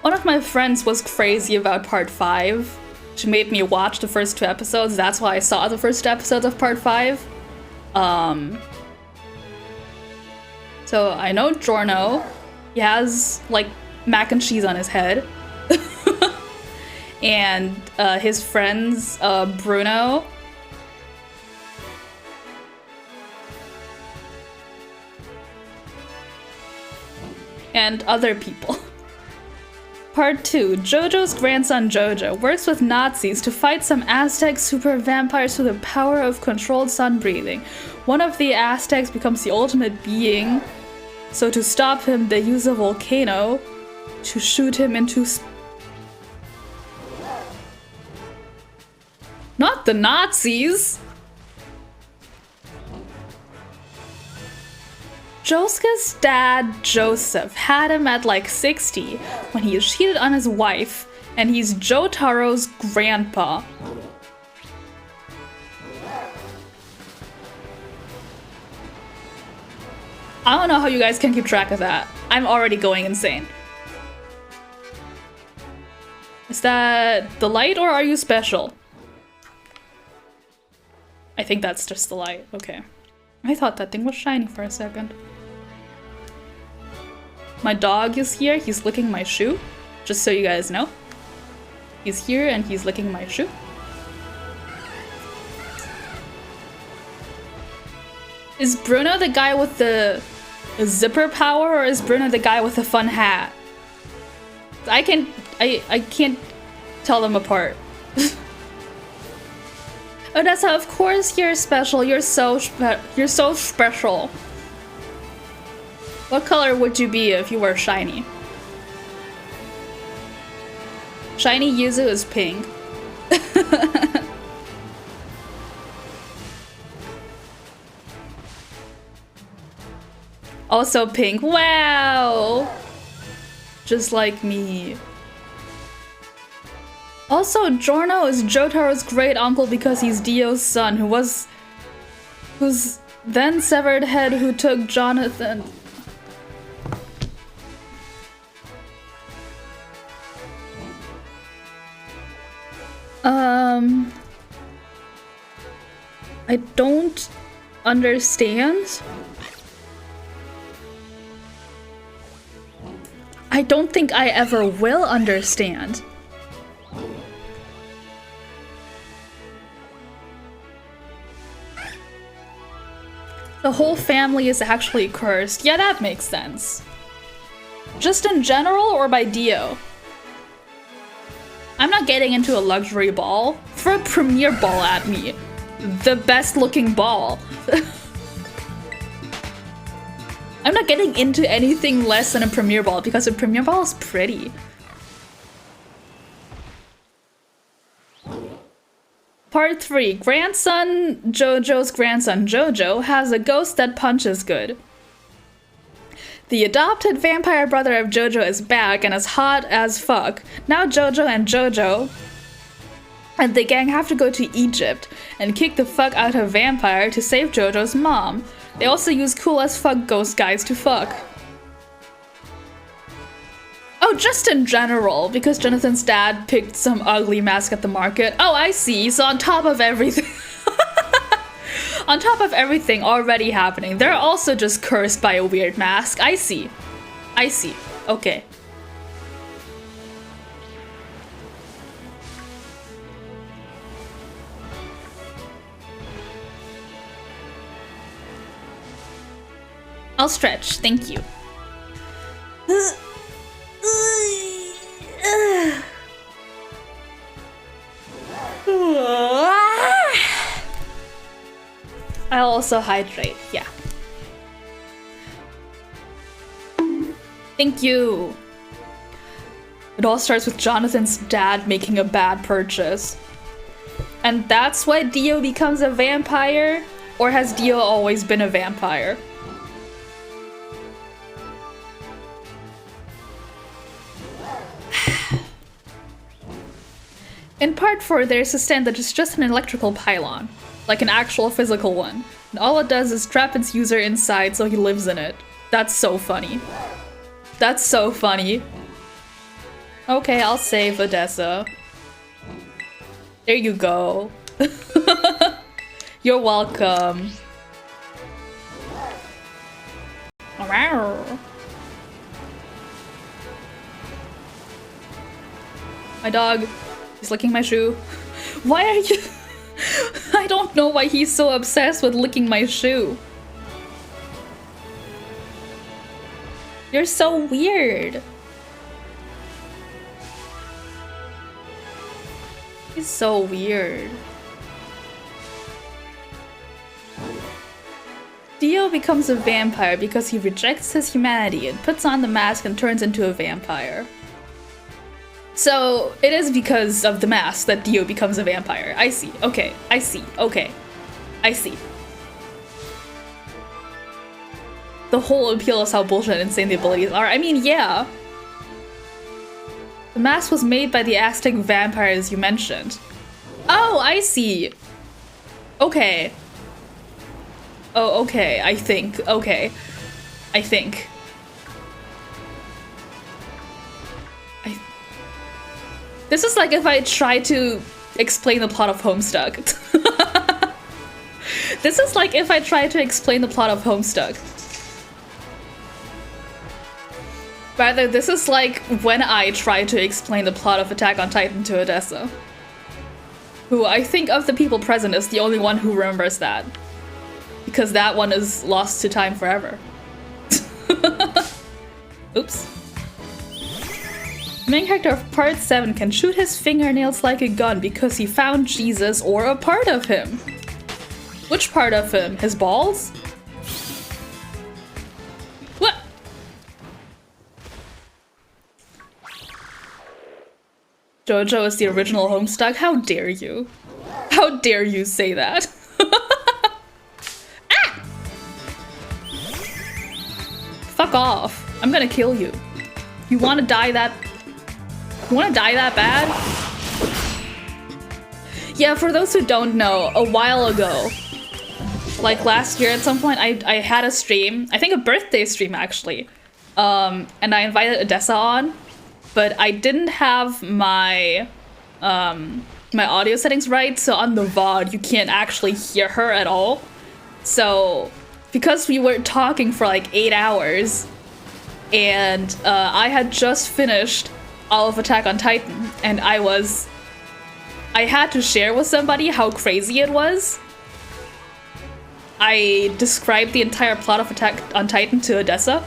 One of my friends was crazy about part 5. She made me watch the first 2 episodes. That's why I saw the first 2 episodes of part 5. So I know Giorno. He has like mac and cheese on his head. And his friends, Bruno. And other people. Part 2. Jojo's grandson Jojo works with Nazis to fight some Aztec super vampires through the power of controlled sun breathing. One of the Aztecs becomes the ultimate being, so to stop him they use a volcano to shoot him into not the Nazis! Josuke's dad, Joseph, had him at like 60 when he cheated on his wife, and he's Jotaro's grandpa. I don't know how you guys can keep track of that. I'm already going insane. Is that the light or are you special? I think that's just the light. Okay. I thought that thing was shiny for a second. My dog is here, he's licking my shoe, just so you guys know. He's here and he's licking my shoe. Is Bruno the guy with the A zipper power, or is Bruno the guy with the fun hat? I can't tell them apart. Odessa, of course you're special. You're so special. What color would you be if you were shiny? Shiny yuzu is pink. Also pink. Wow! Just like me. Also, Giorno is Jotaro's great uncle because he's Dio's son, whose then severed head who took Jonathan. I don't understand. I don't think I ever will understand. The whole family is actually cursed. Yeah, that makes sense. Just in general or by Dio? I'm not getting into a luxury ball. Throw a premier ball at me. The best looking ball. I'm not getting into anything less than a premier ball because a premier ball is pretty. Part 3. Jojo's grandson Jojo has a ghost that punches good. The adopted vampire brother of Jojo is back and is hot as fuck. Now Jojo and the gang have to go to Egypt and kick the fuck out of vampire to save Jojo's mom. They also use cool as fuck ghost guys to fuck. Oh, just in general, because Jonathan's dad picked some ugly mask at the market. Oh, I see. So on top of everything... on top of everything already happening, they're also just cursed by a weird mask. I see. I see. Okay. I'll stretch. Thank you. I'll also hydrate, yeah. Thank you. It all starts with Jonathan's dad making a bad purchase. And that's why Dio becomes a vampire? Or has Dio always been a vampire? In part 4, there's a stand that is just an electrical pylon, like an actual physical one, and all it does is trap its user inside so he lives in it. That's so funny. That's so funny. Okay, I'll save Odessa. There you go. You're welcome. My dog. He's licking my shoe. Why are you... I don't know why he's so obsessed with licking my shoe. You're so weird. He's so weird. Dio becomes a vampire because he rejects his humanity and puts on the mask and turns into a vampire. So, it is because of the mask that Dio becomes a vampire. I see. Okay. I see. Okay. I see. The whole appeal is how bullshit and insane the abilities are. I mean, yeah. The mask was made by the Aztec vampires you mentioned. Oh, I see. Okay. Oh, okay. I think. Okay. I think. This is like if I try to explain the plot of Homestuck. This is like if I try to explain the plot of Homestuck. Rather, this is like when I try to explain the plot of Attack on Titan to Odessa. Who I think of the people present is the only one who remembers that. Because that one is lost to time forever. Oops. The main character of part 7 can shoot his fingernails like a gun because he found Jesus or a part of him. Which part of him? His balls? What? JoJo is the original Homestuck? How dare you? How dare you say that? Ah! Fuck off. I'm gonna kill you. You wanna die that... You wanna die that bad? Yeah, for those who don't know, a while ago, like last year at some point, I had a stream, I think a birthday stream actually, and I invited Odessa on, but I didn't have my my audio settings right, so on the VOD you can't actually hear her at all. So because we were talking for like 8 hours, and I had just finished all of Attack on Titan, and I had to share with somebody how crazy it was. I described the entire plot of Attack on Titan to Odessa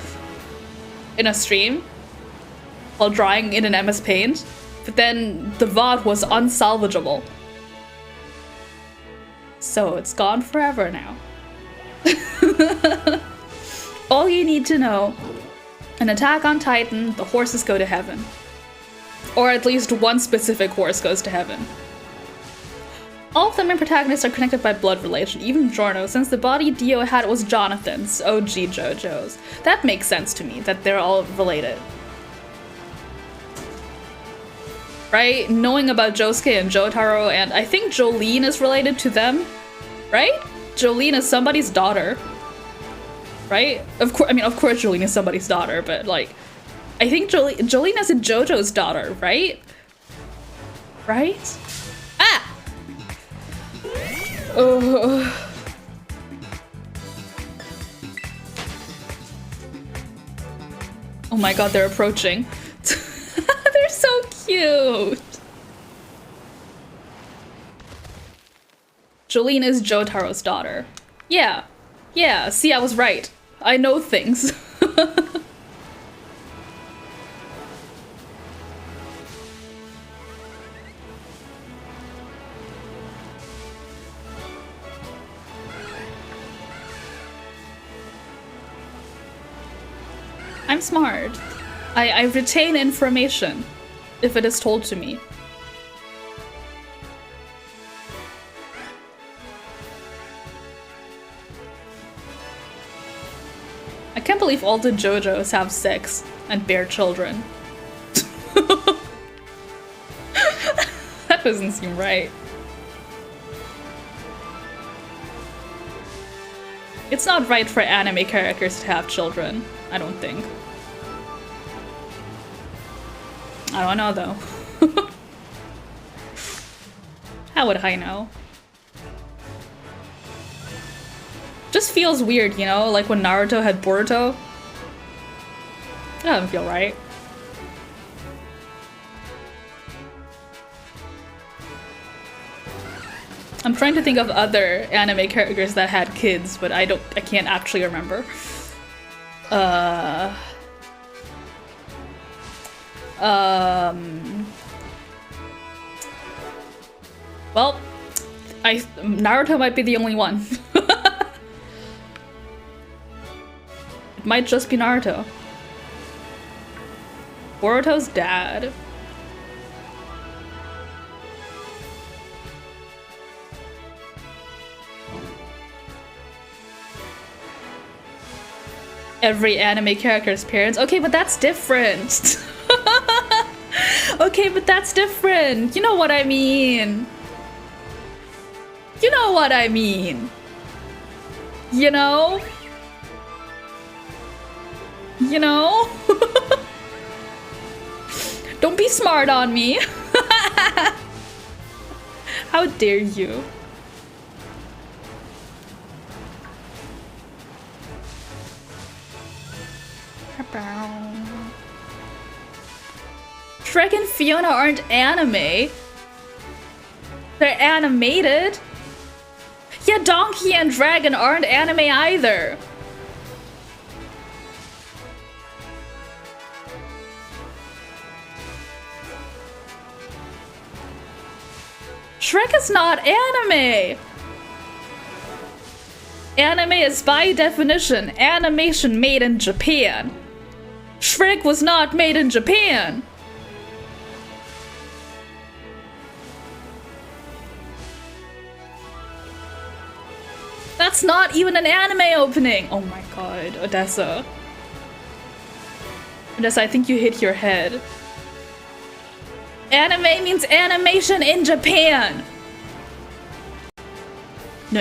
in a stream while drawing in an MS Paint, but then the VOD was unsalvageable. So it's gone forever now. All you need to know, in Attack on Titan, the horses go to heaven. Or at least one specific horse goes to heaven. All of the main protagonists are connected by blood relation, even Giorno, since the body Dio had was Jonathan's, OG JoJo's. That makes sense to me, that they're all related. Right? Knowing about Josuke and Jotaro, and I think Jolene is related to them, right? Jolene is somebody's daughter, right? Of course, I mean, of course Jolene is somebody's daughter, but like, I think Jolene is a JoJo's daughter, right? Right? Ah! Oh. Oh my god, they're approaching. They're so cute! Jolene is Jotaro's daughter. Yeah. Yeah, see, I was right. I know things. I'm smart. I retain information if it is told to me. I can't believe all the JoJos have sex and bear children. That doesn't seem right. It's not right for anime characters to have children, I don't think. I don't know though. How would I know? Just feels weird, you know? Like when Naruto had Boruto. That doesn't feel right. I'm trying to think of other anime characters that had kids, but I can't actually remember. Well, Naruto might be the only one. It might just be Naruto. Boruto's dad. Every anime character's parents. Okay, but that's different. Okay, but that's different. You know what I mean. You know what I mean. You know? You know? Don't be smart on me. How dare you? Shrek and Fiona aren't anime. They're animated. Yeah, Donkey and Dragon aren't anime either. Shrek is not anime! Anime is by definition animation made in Japan. Shrek was not made in Japan! That's not even an anime opening! Oh my god, Odessa. Odessa, I think you hit your head. Anime means animation in Japan! No.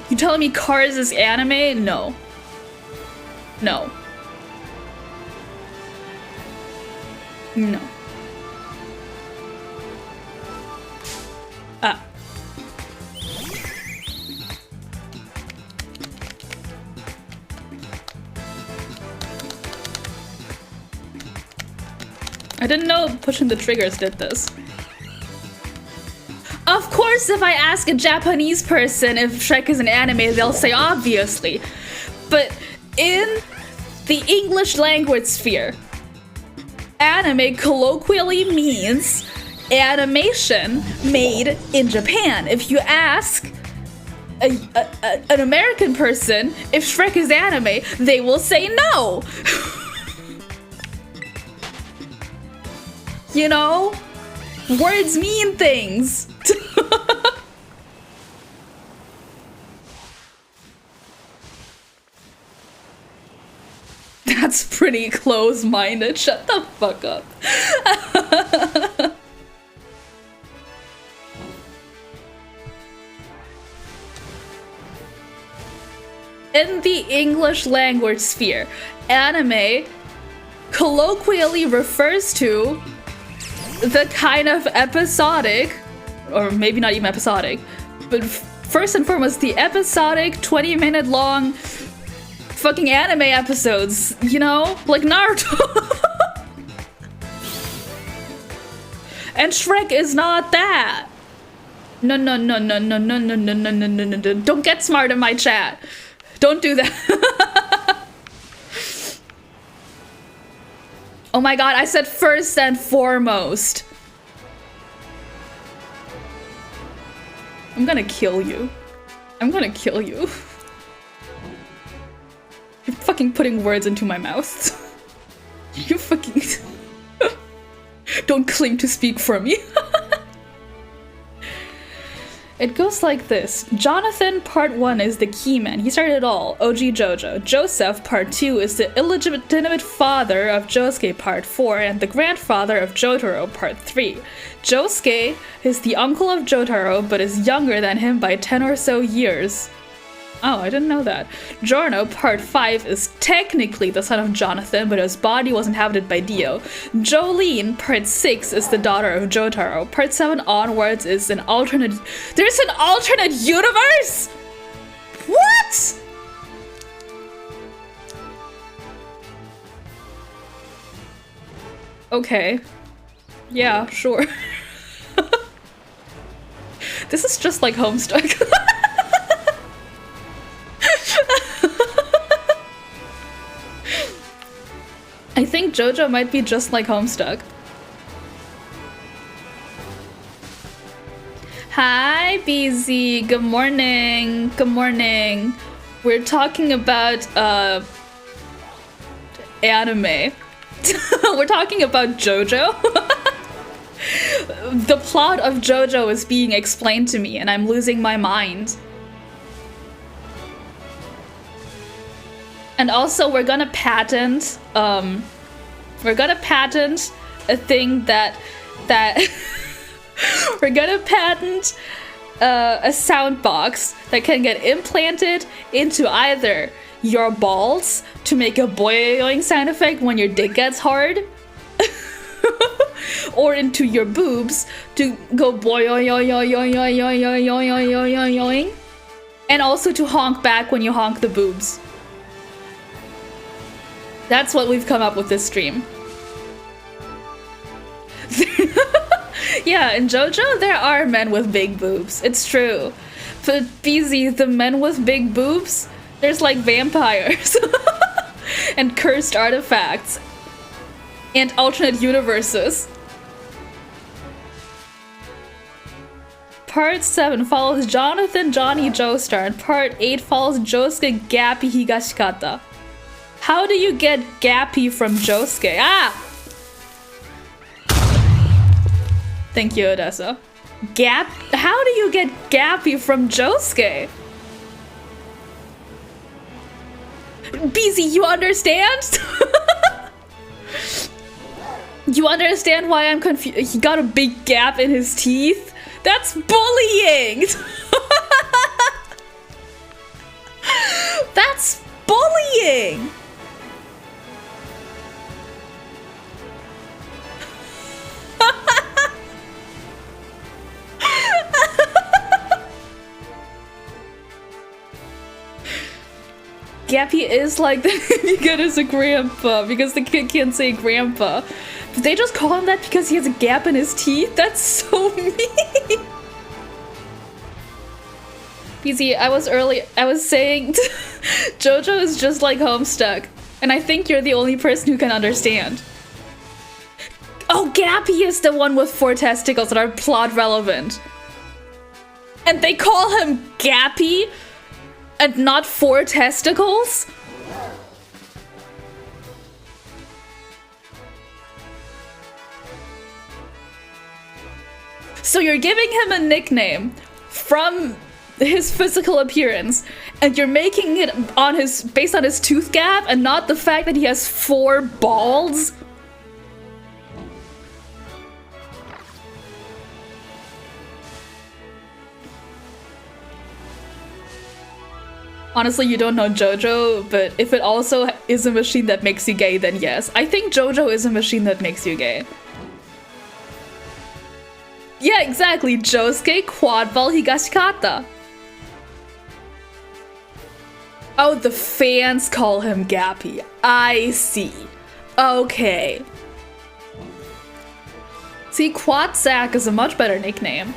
You telling me Cars is anime? No. No. No. Ah. I didn't know pushing the triggers did this. Of course, if I ask a Japanese person if Shrek is an anime, they'll say obviously. But in the English language sphere, anime colloquially means animation made in Japan. If you ask an American person if Shrek is anime, they will say no. You know? Words mean things. That's pretty close-minded. Shut the fuck up. In the English language sphere, anime colloquially refers to the kind of episodic, or maybe not even episodic, but first and foremost, the episodic 20-minute long fucking anime episodes, you know? Like Naruto. And Shrek is not that. No. Don't get smart in my chat. Don't do that. Oh my god, I said first and foremost. I'm gonna kill you. I'm gonna kill you. You're fucking putting words into my mouth. You fucking... Don't claim to speak for me. It goes like this. Jonathan, part 1, is the key man. He started it all. OG Jojo. Joseph, part 2, is the illegitimate father of Josuke, part 4, and the grandfather of Jotaro, part 3. Josuke is the uncle of Jotaro, but is younger than him by 10 or so years. Oh, I didn't know that. Giorno, part 5, is technically the son of Jonathan, but his body was inhabited by Dio. Jolene, part 6, is the daughter of Jotaro. Part 7 onwards is an alternate... There's an alternate universe?! What?! Okay. Yeah, sure. This is just like Homestuck. I think JoJo might be just like Homestuck. Hi, BZ. Good morning. Good morning. We're talking about anime. We're talking about JoJo. The plot of JoJo is being explained to me, and I'm losing my mind. And also, we're gonna patent a thing that we're gonna patent a sound box that can get implanted into either your balls to make a boing sound effect when your dick gets hard, or into your boobs to go boing, and also to honk back when you honk the boobs. That's what we've come up with this stream. Yeah, in JoJo, there are men with big boobs. It's true. But BZ, the men with big boobs, there's like vampires. And cursed artifacts. And alternate universes. Part 7 follows Jonathan, Johnny, Joestar, and Part 8 follows Josuke, Gappy, Higashikata. How do you get Gappy from Josuke? Ah! Thank you, Odessa. How do you get Gappy from Josuke? BZ, you understand? You understand why I'm confused? He got a big gap in his teeth? That's bullying! That's bullying! Gappy is like the kid is a grandpa because the kid can't say grandpa. Did they just call him that because he has a gap in his teeth? That's so mean. BZ, I was saying JoJo is just like Homestuck, and I think you're the only person who can understand. Oh, Gappy is the one with 4 testicles that are plot relevant. And they call him Gappy? And not 4 testicles? So you're giving him a nickname from his physical appearance, and you're making it on based on his tooth gap and not the fact that he has 4 balls? Honestly, you don't know JoJo, but if it also is a machine that makes you gay, then yes. I think JoJo is a machine that makes you gay. Yeah, exactly. Josuke, Quadball, Higashikata. Oh, the fans call him Gappy. I see. Okay. See, Quadsack is a much better nickname.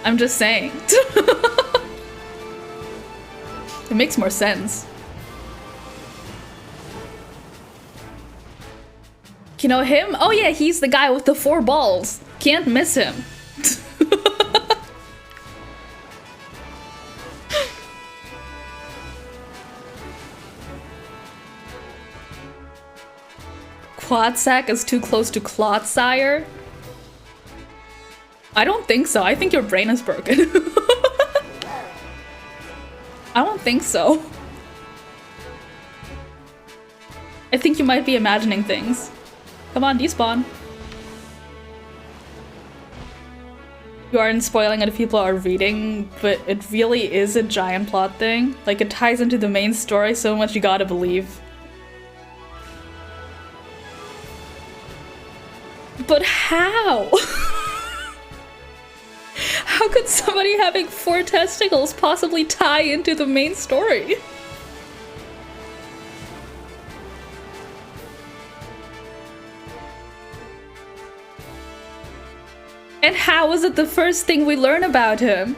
I'm just saying. It makes more sense. You know him? Oh yeah, he's the guy with the 4 balls. Can't miss him. Quadsack is too close to Clotsire? I don't think so. I think your brain is broken. I don't think so. I think you might be imagining things. Come on, despawn. You aren't spoiling it if people are reading, but it really is a giant plot thing. Like, it ties into the main story so much you gotta believe. But how? How could somebody having 4 testicles possibly tie into the main story? And how is it the first thing we learn about him?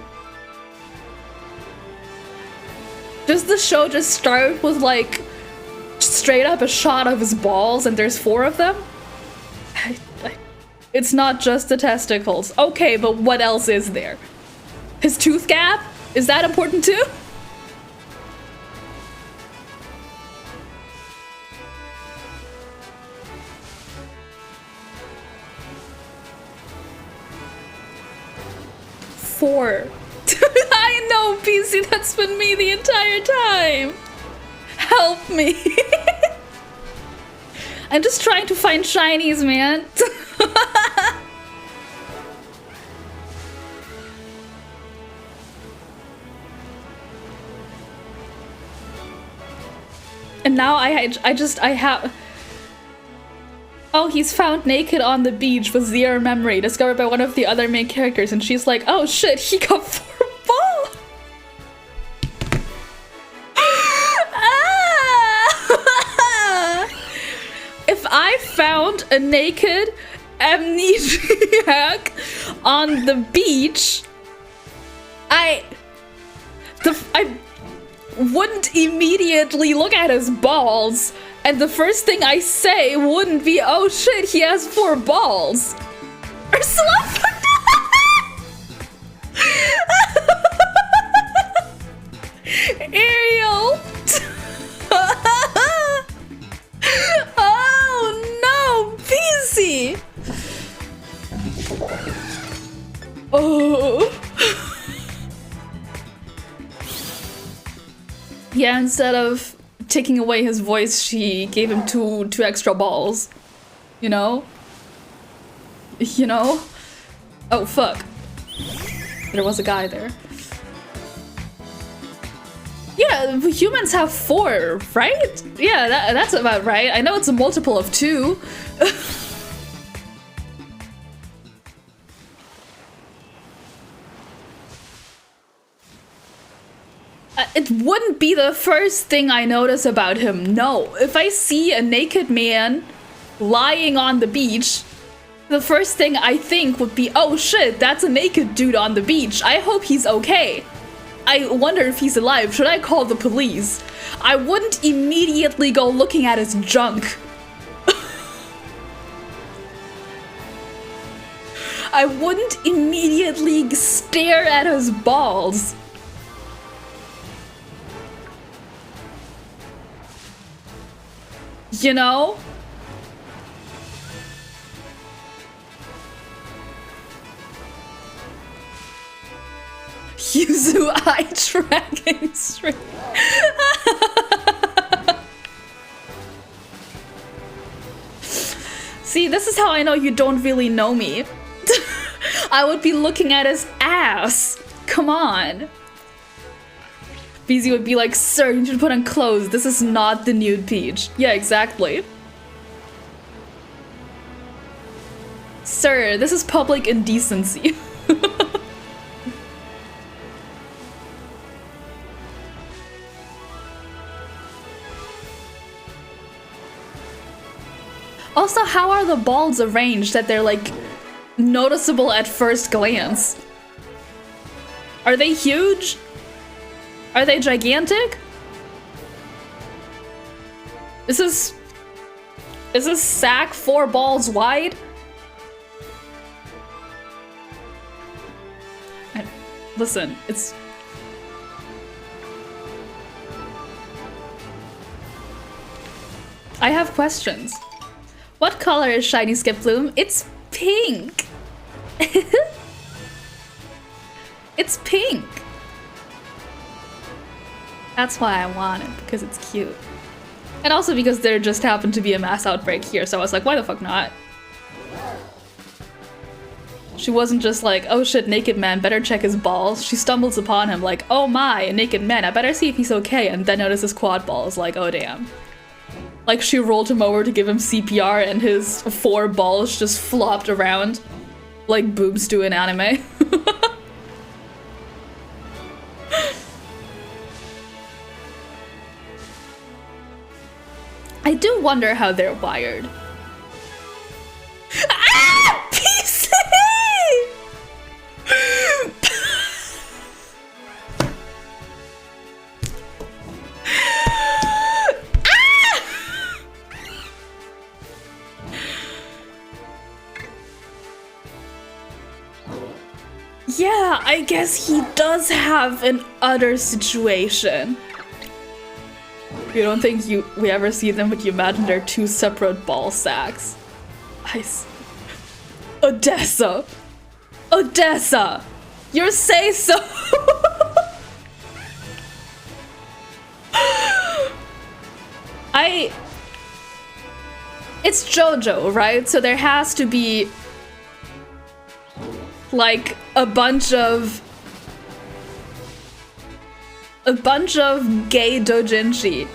Does the show just start with, like, straight up a shot of his balls and there's 4 of them? It's not just the testicles. Okay, but what else is there? His tooth gap? Is that important too? Four. I know, PC, that's been me the entire time. Help me. I'm just trying to find shinies, man. And now I have... Oh, he's found naked on the beach with 0 memory, discovered by one of the other main characters, and she's like, oh shit, he got 4 balls! If I found a naked amnesiac on the beach, I wouldn't immediately look at his balls, and the first thing I say wouldn't be, oh shit, he has 4 balls. Ursula? real! Oh no, PC! Oh. Yeah, instead of taking away his voice, she gave him two extra balls. You know? You know? Oh, fuck. There was a guy there. Yeah, humans have 4, right? Yeah, that's about right. I know it's a multiple of 2. It wouldn't be the first thing I notice about him, no. If I see a naked man lying on the beach, the first thing I think would be, oh shit, that's a naked dude on the beach. I hope he's okay. I wonder if he's alive. Should I call the police? I wouldn't immediately go looking at his junk. I wouldn't immediately stare at his balls. You know? Yuzu eye tracking string. See, this is how I know you don't really know me. I would be looking at his ass. Come on. BZ would be like, sir, you should put on clothes. This is not the nude Peach. Yeah, exactly. Sir, this is public indecency. Also, how are the balls arranged that they're like noticeable at first glance? Are they huge? Are they gigantic? Is this sack 4 balls wide? Listen, it's... I have questions. What color is Shiny Skip Bloom? It's pink! It's pink! That's why I want it, because it's cute. And also because there just happened to be a mass outbreak here, so I was like, why the fuck not? She wasn't just like, oh shit, naked man, better check his balls. She stumbles upon him like, oh my, a naked man, I better see if he's okay, and then notices quad balls, like, oh damn. Like she rolled him over to give him CPR and his 4 balls just flopped around like boobs do in anime. I do wonder how they're wired. Ah! PC! Yeah, I guess he does have an utter situation. You don't think we ever see them, but you imagine they're 2 separate ball sacks. Odessa! Odessa! You say so! It's JoJo, right? So there has to be like a bunch of gay doujinshi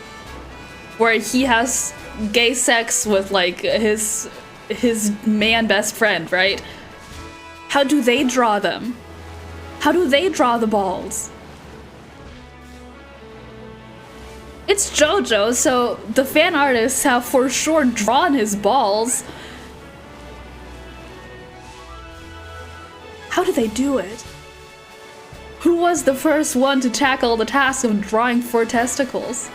where he has gay sex with like his man best friend, right? How do they draw them? How do they draw the balls? It's JoJo, so the fan artists have for sure drawn his balls. How do they do it? Who was the first one to tackle the task of drawing 4 testicles?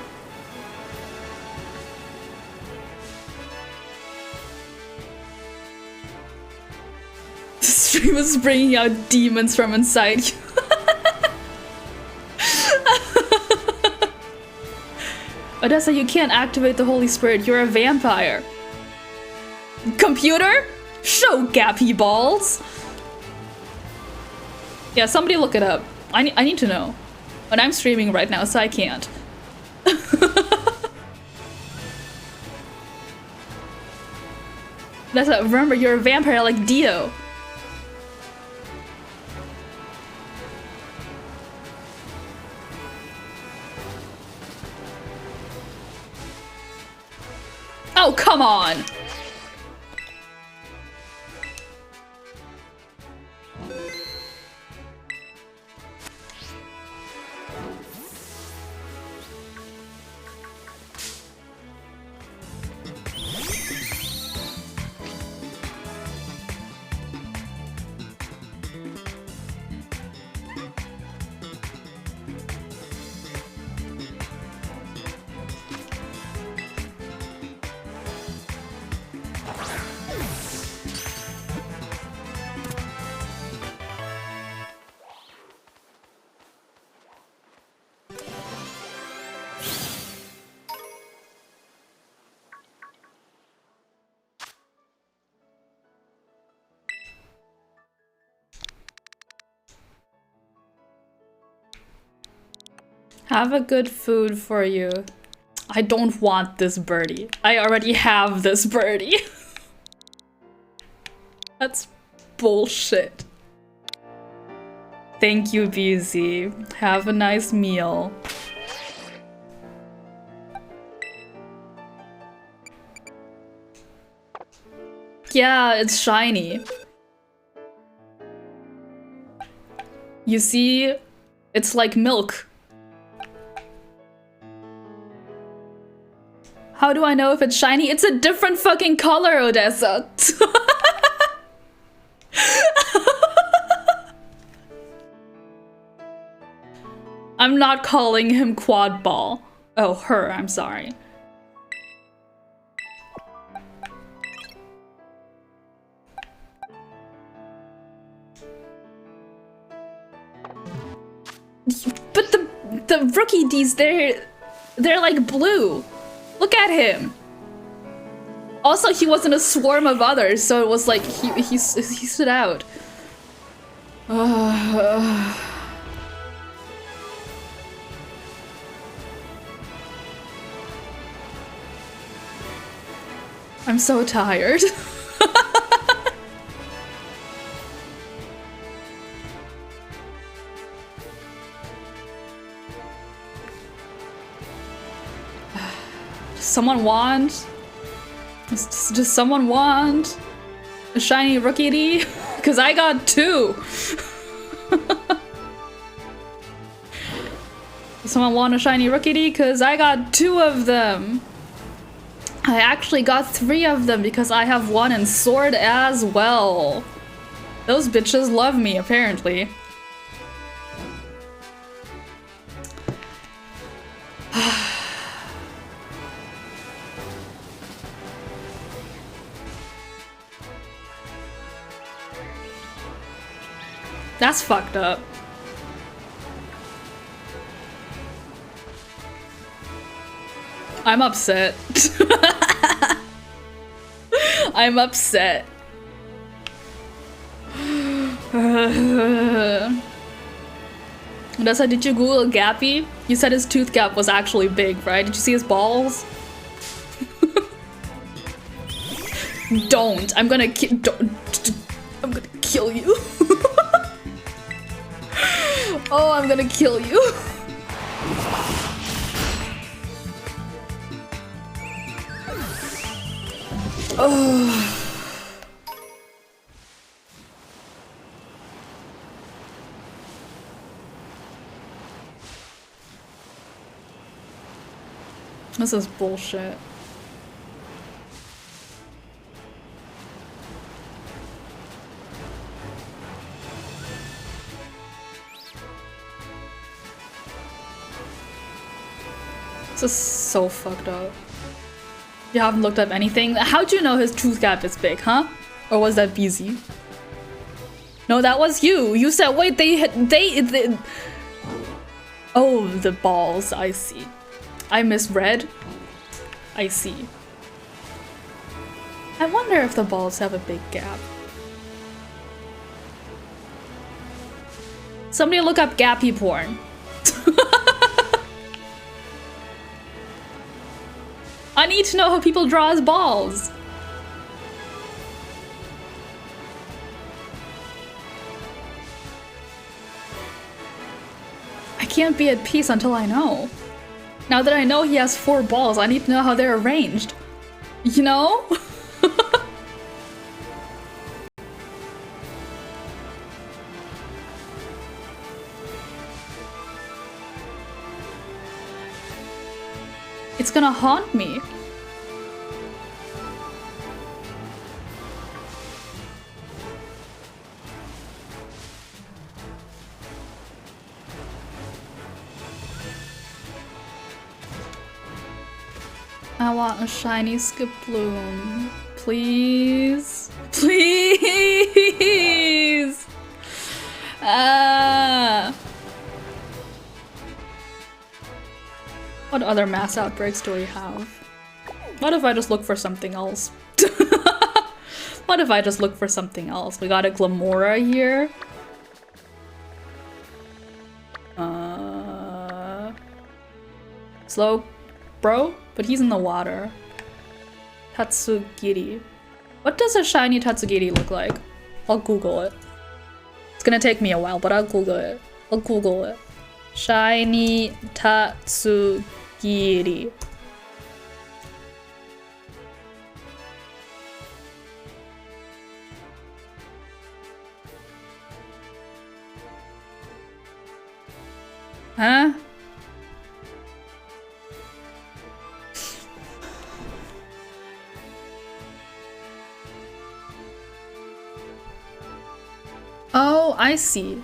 The stream is bringing out demons from inside you. Odessa, you can't activate the Holy Spirit. You're a vampire. Computer? Show gappy balls. Yeah, somebody look it up. I need to know. But I'm streaming right now, so I can't. Remember, you're a vampire like Dio. Oh, come on! Have a good food for you. I don't want this birdie. I already have this birdie. That's bullshit. Thank you, BZ. Have a nice meal. Yeah, it's shiny. You see, it's like milk. How do I know if it's shiny? It's a different fucking color, Odessa. I'm not calling him quad ball. Oh, her, I'm sorry. But the rookie D's, they're like blue. Look at him. Also, he was in a swarm of others, so it was like he stood out. I'm so tired. Someone want? Does someone want a shiny rookie D? Cause I got 2. Does someone want a shiny rookie D? Cause I got 2 of them. I actually got 3 of them because I have 1 in sword as well. Those bitches love me, apparently. That's fucked up. I'm upset. I'm upset. Odessa, did you Google Gappy? You said his tooth gap was actually big, right? Did you see his balls? Don't. I'm gonna I'm gonna kill you. Oh, I'm gonna kill you. Oh. This is bullshit. This is so fucked up. You haven't looked up anything? How'd you know his tooth gap is big, huh? Or was that BZ? No, that was you. You said, wait, they... Oh, the balls, I see. I misread. I see. I wonder if the balls have a big gap. Somebody look up gappy porn. I need to know how people draw as balls. I can't be at peace until I know. Now that I know he has 4 balls, I need to know how they're arranged. You know? It's gonna haunt me. I want a shiny Skiploom. Please? Please! What other mass outbreaks do we have? What if I just look for something else? What if I just look for something else? We got a Glamora here. Slow bro? But he's in the water. Tatsugiri. What does a shiny Tatsugiri look like? I'll Google it. It's gonna take me a while, but I'll Google it. I'll Google it. Shiny Tatsugiri. Huh? Oh, I see.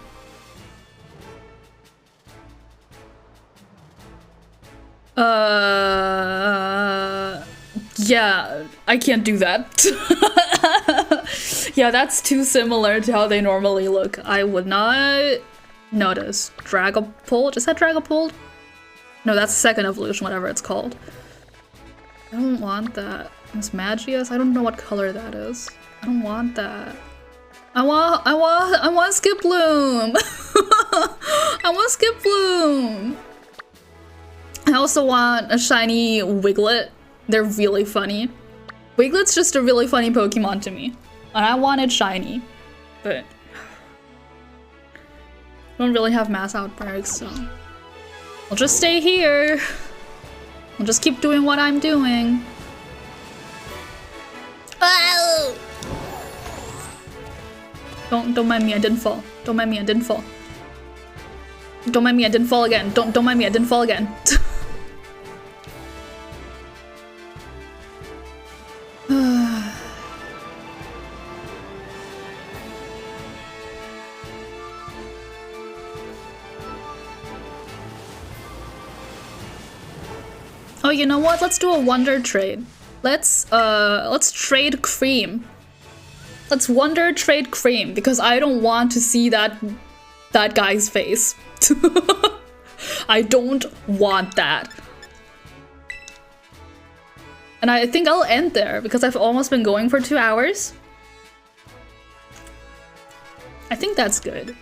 Yeah, I can't do that. Yeah, that's too similar to how they normally look. I would not notice. Dragapult? Is that Dragapult? No, that's second evolution, whatever it's called. I don't want that. Miss Magius? I don't know what color that is. I don't want that. I want Skiploom! I want Skiploom! I also want a shiny Wiglet. They're really funny. Wiglet's just a really funny Pokemon to me. And I want it shiny. But I don't really have mass outbreaks, so I'll just stay here. I'll just keep doing what I'm doing. Oh! Don't mind me, I didn't fall. Don't mind me, I didn't fall. Don't mind me, I didn't fall again. Don't mind me, I didn't fall again. Oh, you know what? Let's do a wonder trade. Let's trade cream. Let's wonder trade cream because I don't want to see that guy's face. I don't want that. And I think I'll end there because I've almost been going for 2 hours. I think that's good.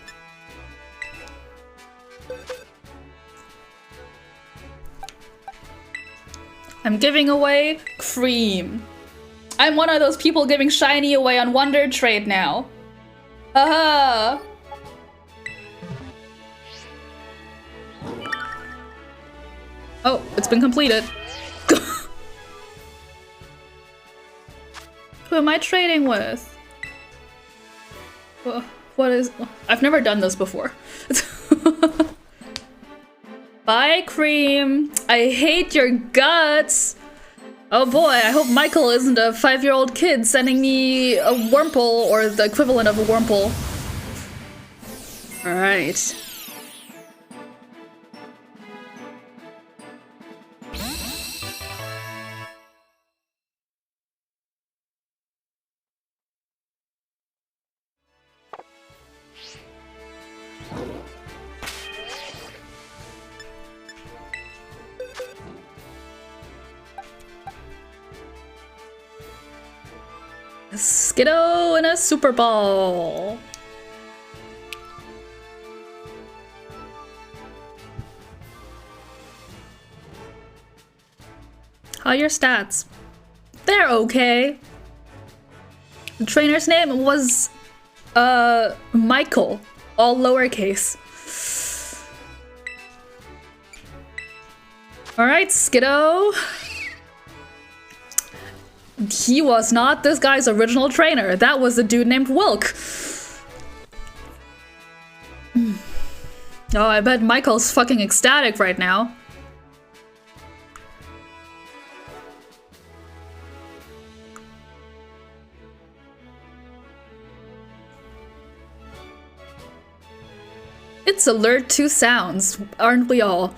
I'm giving away cream. I'm one of those people giving shiny away on Wonder Trade now. Haha. Oh, it's been completed. Who am I trading with? What is... I've never done this before. Bye, cream. I hate your guts. Oh boy, I hope Michael isn't a 5-year-old kid sending me a Wurmple or the equivalent of a Wurmple. Alright. Skiddo in a Super Ball. How are your stats? They're okay. The trainer's name was Michael, all lowercase. Alright, Skiddo. He was not this guy's original trainer. That was a dude named Wilk. Oh, I bet Michael's fucking ecstatic right now. It's alert to sounds, aren't we all?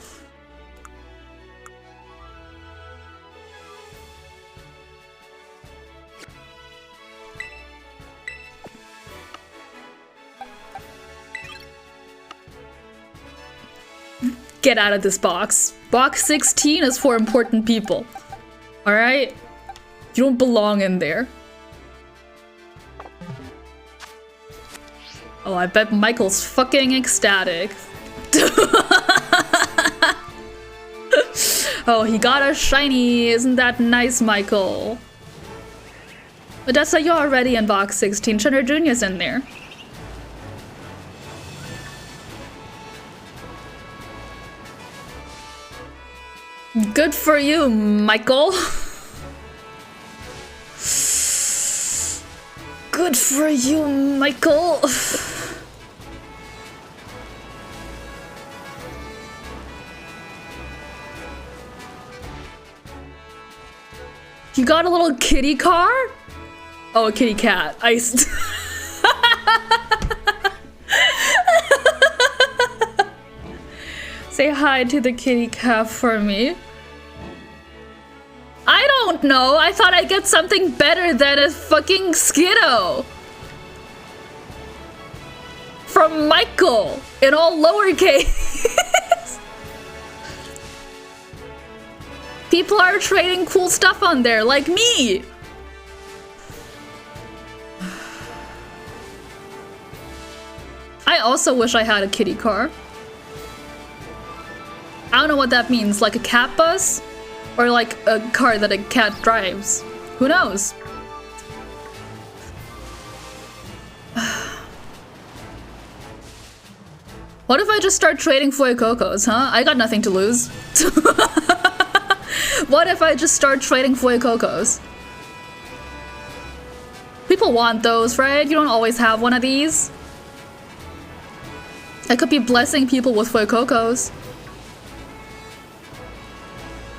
Get out of this box. Box 16 is for important people. Alright? You don't belong in there. Oh, I bet Michael's fucking ecstatic. Oh, he got a shiny. Isn't that nice, Michael? Odessa, you're already in box 16. Chandra Jr.'s in there. Good for you, Michael. Good for you, Michael. You got a little kitty car? Oh, a kitty cat. Say hi to the kitty cat for me. I don't know. I thought I'd get something better than a fucking Skiddo. From Michael in all lowercase. People are trading cool stuff on there, like me. I also wish I had a kitty car. I don't know what that means, like a cat bus? Or like a car that a cat drives. Who knows? What if I just start trading Fuecocos, huh? I got nothing to lose. What if I just start trading Fuecocos? People want those, right? You don't always have one of these. I could be blessing people with Fuecocos.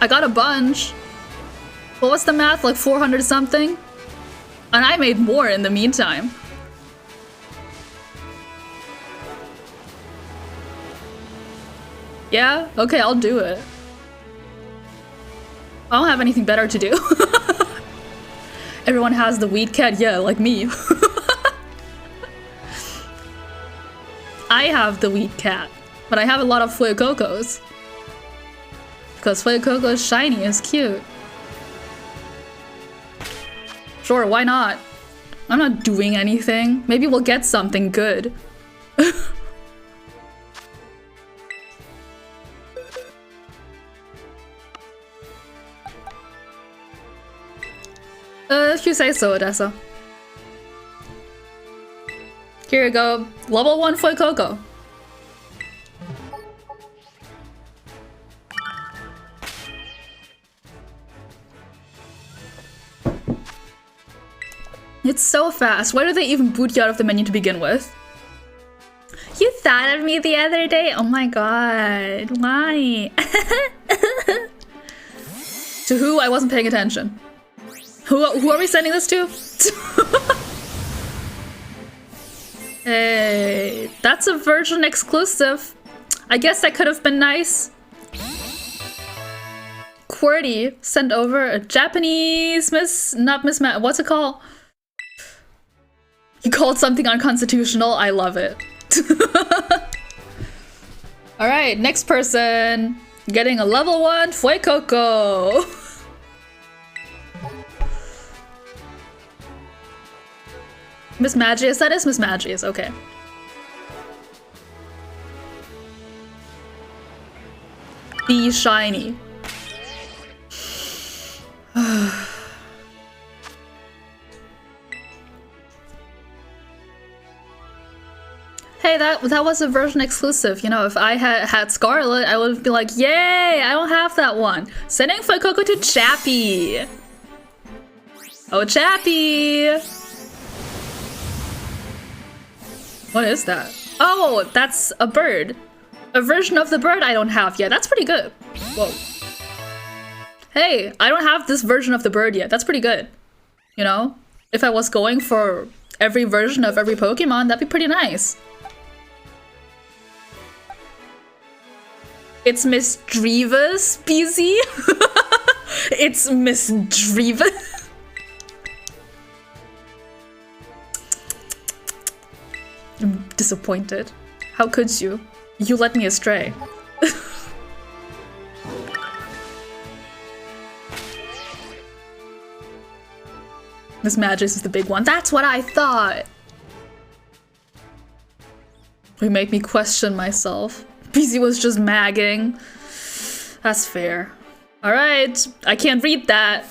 I got a bunch. What was the math? Like 400 something? And I made more in the meantime. Yeah? Okay, I'll do it. I don't have anything better to do. Everyone has the weed cat, yeah, like me. I have the weed cat, but I have a lot of Fuecocos. Because Fuecoco is shiny, is cute. Sure, why not? I'm not doing anything. Maybe we'll get something good. If you say so, Odessa. Here you go. Level 1 Fuecoco. It's so fast. Why do they even boot you out of the menu to begin with? You thought of me the other day? Oh my god. Why? To who? I wasn't paying attention. Who are we sending this to? Hey, that's a version exclusive. I guess that could have been nice. QWERTY sent over a Japanese what's it called? You called something unconstitutional. I love it. All right, next person getting a level 1 Fuecoco. Miss Magius, that is Miss Magius, okay. Be shiny. Hey, that was a version exclusive. You know, if I had Scarlet, I would be like, yay, I don't have that one. Sending Fuecoco to Chappie. Oh, Chappie. What is that? Oh, that's a bird. A version of the bird I don't have yet. That's pretty good. Whoa. Hey, I don't have this version of the bird yet. That's pretty good. You know? If I was going for every version of every Pokemon, that'd be pretty nice. It's Miss Dreva's BZ. It's Miss Dreva. I'm disappointed. How could you? You led me astray. Miss Magis is the big one. That's what I thought. You make me question myself. BZ was just magging. That's fair. Alright, I can't read that.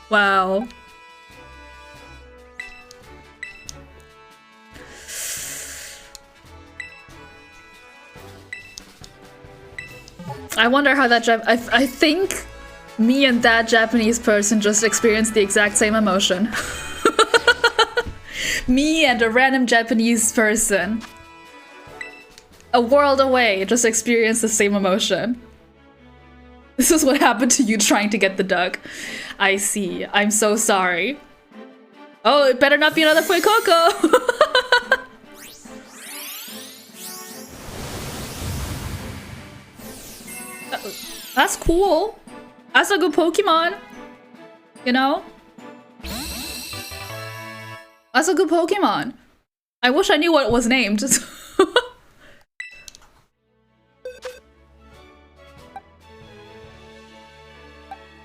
Wow. I wonder how that I think me and that Japanese person just experienced the exact same emotion. Me and a random Japanese person, a world away, just experienced the same emotion. This is what happened to you trying to get the duck. I see. I'm so sorry. Oh, it better not be another Fuecoco. That's cool. That's a good Pokemon. You know? That's a good Pokemon. I wish I knew what it was named.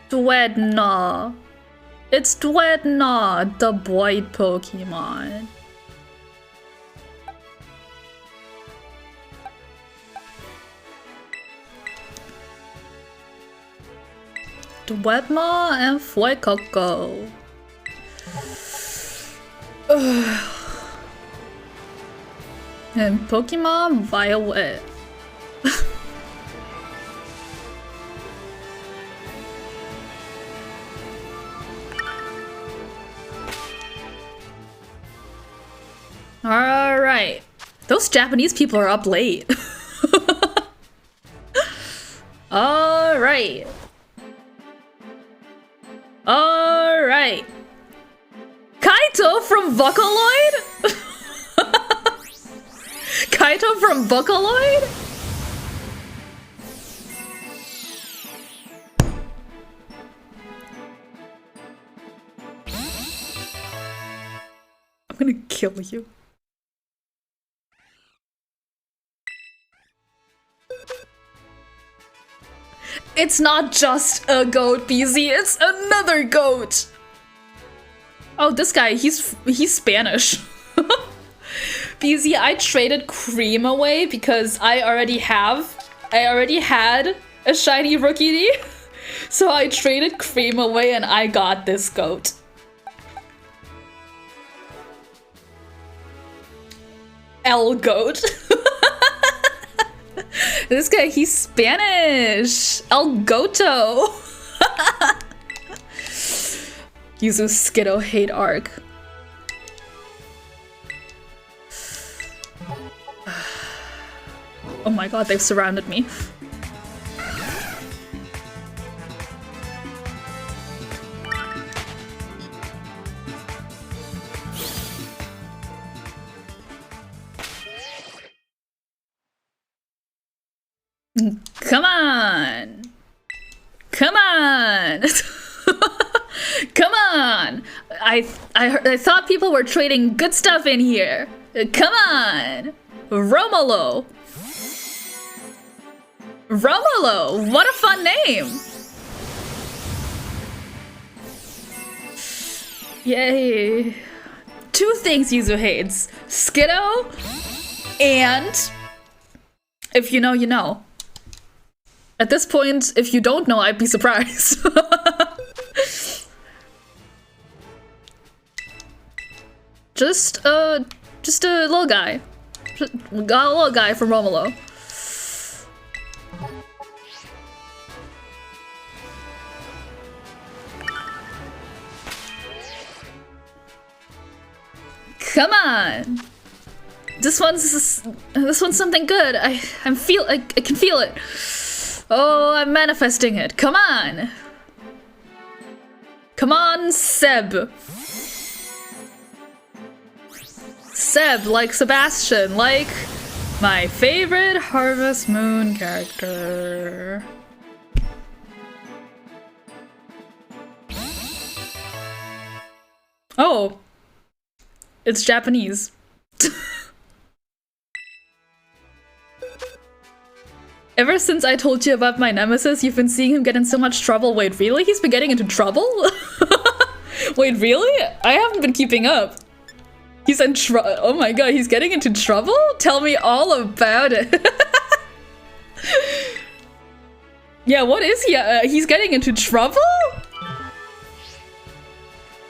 Dwedna. It's Dwedna, the white Pokemon. Dwedma and Fuecoco. And Pokemon Violet. Alright. Those Japanese people are up late. Alright. Alright. Kaito from Vocaloid? Kaito from Vocaloid? I'm gonna kill you. It's not just a goat, BZ, it's another goat! Oh, this guy, he's Spanish. BZ, I traded Cream away because I already had a shiny Rookidee. So I traded Cream away and I got this goat. El goat. This guy, he's Spanish! El Goto! Yuzu Skiddo hate arc. Oh my god, they've surrounded me. Come on! Come on! Come on! I thought people were trading good stuff in here. Come on! Romolo! Romolo! What a fun name! Yay. 2 things Yuzu hates. Skiddo and... if you know, you know. At this point, if you don't know, I'd be surprised. Just a little guy. Got a little guy from Romolo. Come on. This one's something good. I can feel it. Oh, I'm manifesting it. Come on. Come on, Seb. Seb, like Sebastian, like my favorite Harvest Moon character. Oh. It's Japanese. Ever since I told you about my nemesis, you've been seeing him get in so much trouble. Wait, really? He's been getting into trouble? Wait, really? I haven't been keeping up. He's in trouble. Oh my god, he's getting into trouble? Tell me all about it. Yeah, what is he? He's getting into trouble?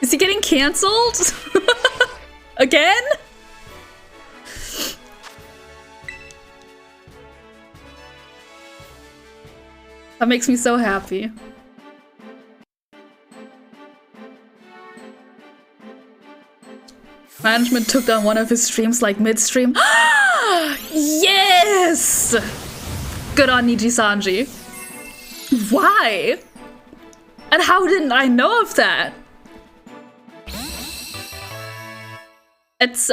Is he getting cancelled? Again? That makes me so happy. Management took down one of his streams like mid-stream. Yes! Good on Niji-sanji. Why? And how didn't I know of that? It's,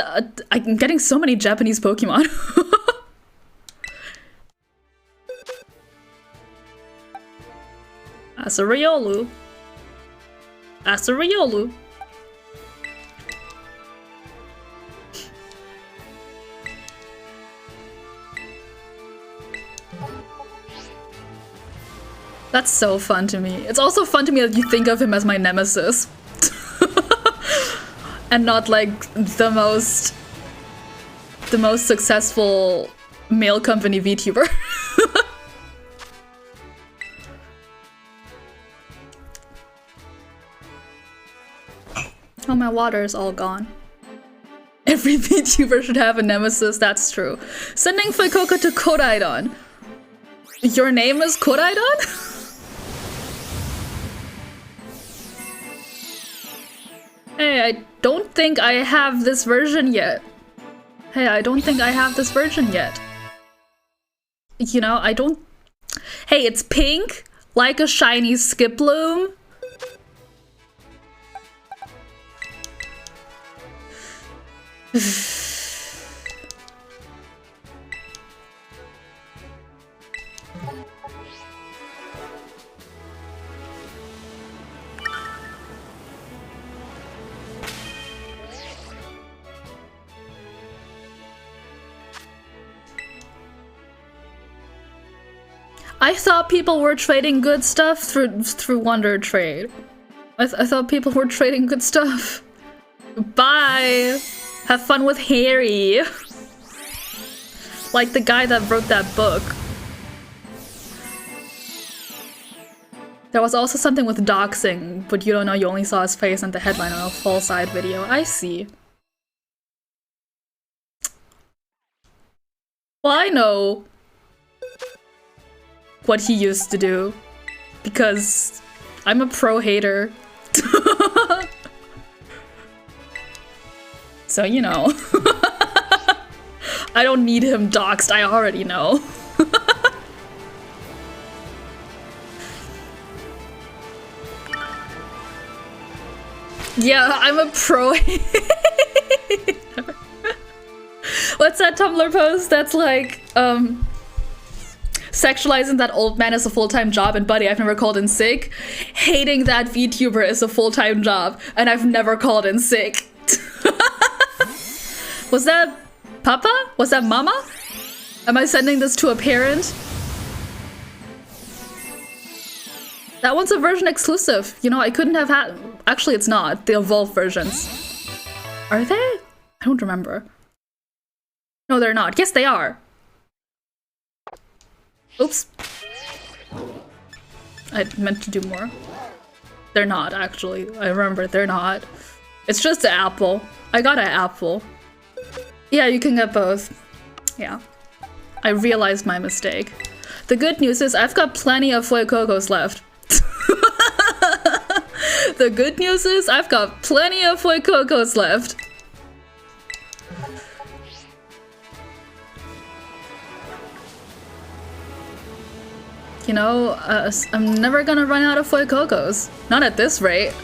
I'm getting so many Japanese Pokemon. Asuriolu. Asuriolu. That's so fun to me. It's also fun to me that you think of him as my nemesis. And not like the most successful mail company VTuber. Oh, my water is all gone. Every VTuber should have a nemesis, that's true. Sending Fuecoca to Koraidon. Your name is Koraidon? Hey, I don't think I have this version yet. Hey, I don't think I have this version yet. You know, I don't... Hey, it's pink, like a shiny Skiploom. I thought people were trading good stuff through Wonder Trade. I thought people were trading good stuff. Bye! Have fun with Harry. Like the guy that wrote that book. There was also something with doxing, but you don't know, you only saw his face and the headline on a full side video. I see. Well, I know what he used to do, because I'm a pro hater. So, you know. I don't need him doxed, I already know. Yeah, I'm a pro hater. What's that Tumblr post that's like, Sexualizing that old man is a full-time job, and buddy, I've never called in sick. Hating that VTuber is a full-time job, and I've never called in sick. Was that Papa? Was that Mama? Am I sending this to a parent? That one's a version exclusive. You know, I couldn't have had... Actually, it's not. The evolved versions. Are they? I don't remember. No, they're not. Yes, they are. Oops. I meant to do more. They're not, actually. I remember, they're not. It's just an apple. I got an apple. Yeah, you can get both. Yeah. I realized my mistake. The good news is I've got plenty of Fuecocos left. The good news is I've got plenty of Fuecocos left. You know, I'm never gonna run out of Fuecocos. Not at this rate.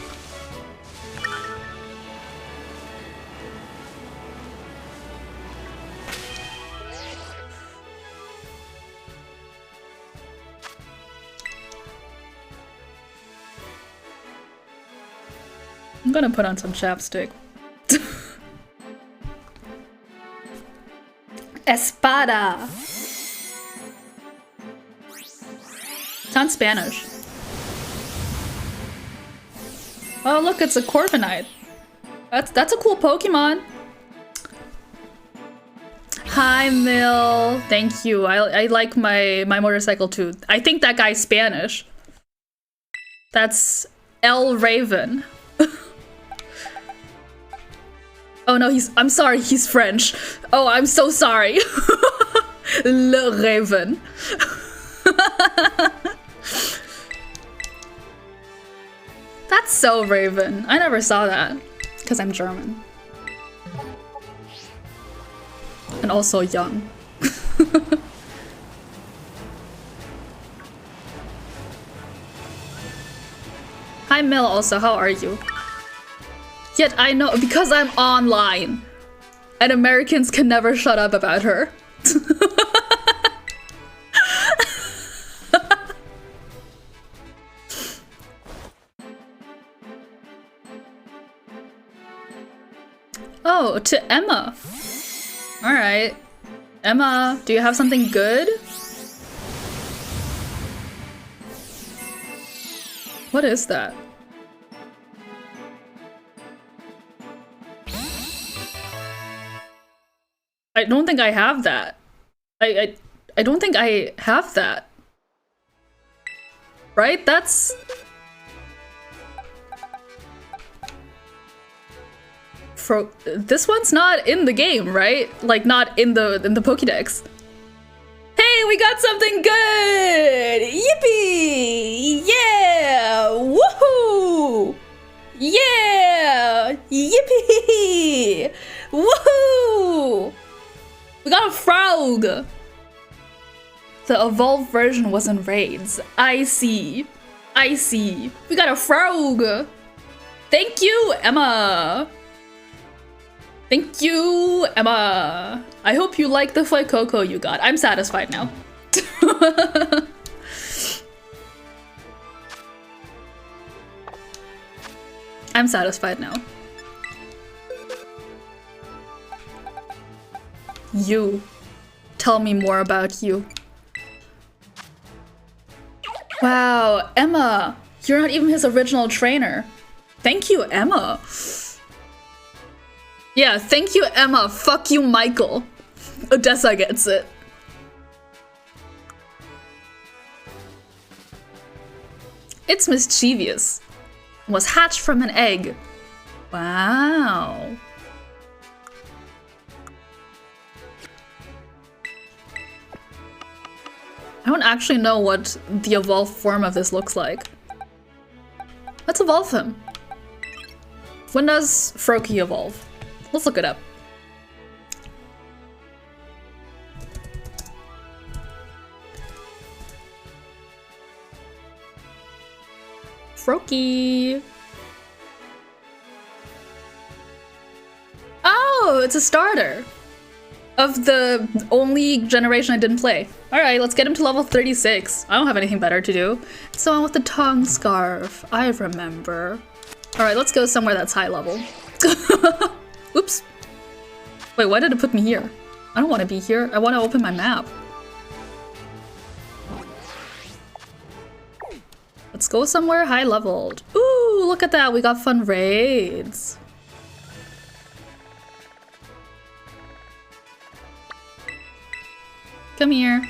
I'm gonna put on some chapstick. Espada! Sounds Spanish. Oh look, it's a Corviknight. That's a cool Pokemon. Hi Mill, thank you. I like my motorcycle too. I think that guy's Spanish. That's El Raven. Oh no, I'm sorry, he's French. Oh, I'm so sorry. Le Raven. That's so Raven. I never saw that. Because I'm German. And also young. Hi Mill also, how are you? Yet I know, because I'm online. And Americans can never shut up about her. Oh, to Emma. Alright. Emma, do you have something good? What is that? I don't think I have that. I don't think I have that. Right? That's... This one's not in the game, right? Like, not in the Pokédex. Hey, we got something good! Yippee! Yeah! Woohoo! Yeah! Yippee! Woohoo! We got a frog! The evolved version was in raids. I see. I see. We got a frog! Thank you, Emma! Thank you, Emma! I hope you like the Fuecoco you got. I'm satisfied now. I'm satisfied now. You. Tell me more about you. Wow, Emma! You're not even his original trainer. Thank you, Emma. Yeah, thank you, Emma. Fuck you, Michael. Odessa gets it. It's mischievous. Was hatched from an egg. Wow. I don't actually know what the evolved form of this looks like. Let's evolve him. When does Froakie evolve? Let's look it up. Froakie. Oh, it's a starter. of the only generation I didn't play. Alright, let's get him to level 36. I don't have anything better to do. It's the one with the tongue scarf. I remember. Alright, let's go somewhere that's high level. Oops. Wait, why did it put me here? I don't want to be here. I want to open my map. Let's go somewhere high leveled. Ooh, look at that. We got fun raids. Come here.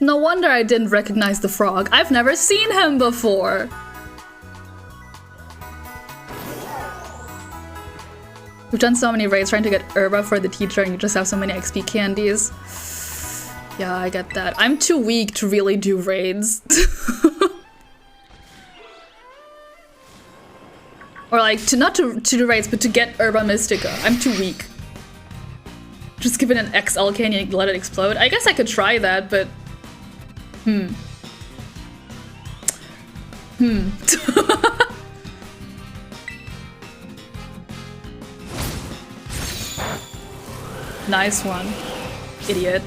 No wonder I didn't recognize the frog. I've never seen him before. We've done so many raids trying to get Herba for the teacher and you just have so many XP candies. Yeah, I get that. I'm too weak to really do raids. Or like, not to do raids, but to get Herba Mystica. I'm too weak. Just give it an XL candy and let it explode. I guess I could try that, but... Nice one, idiot.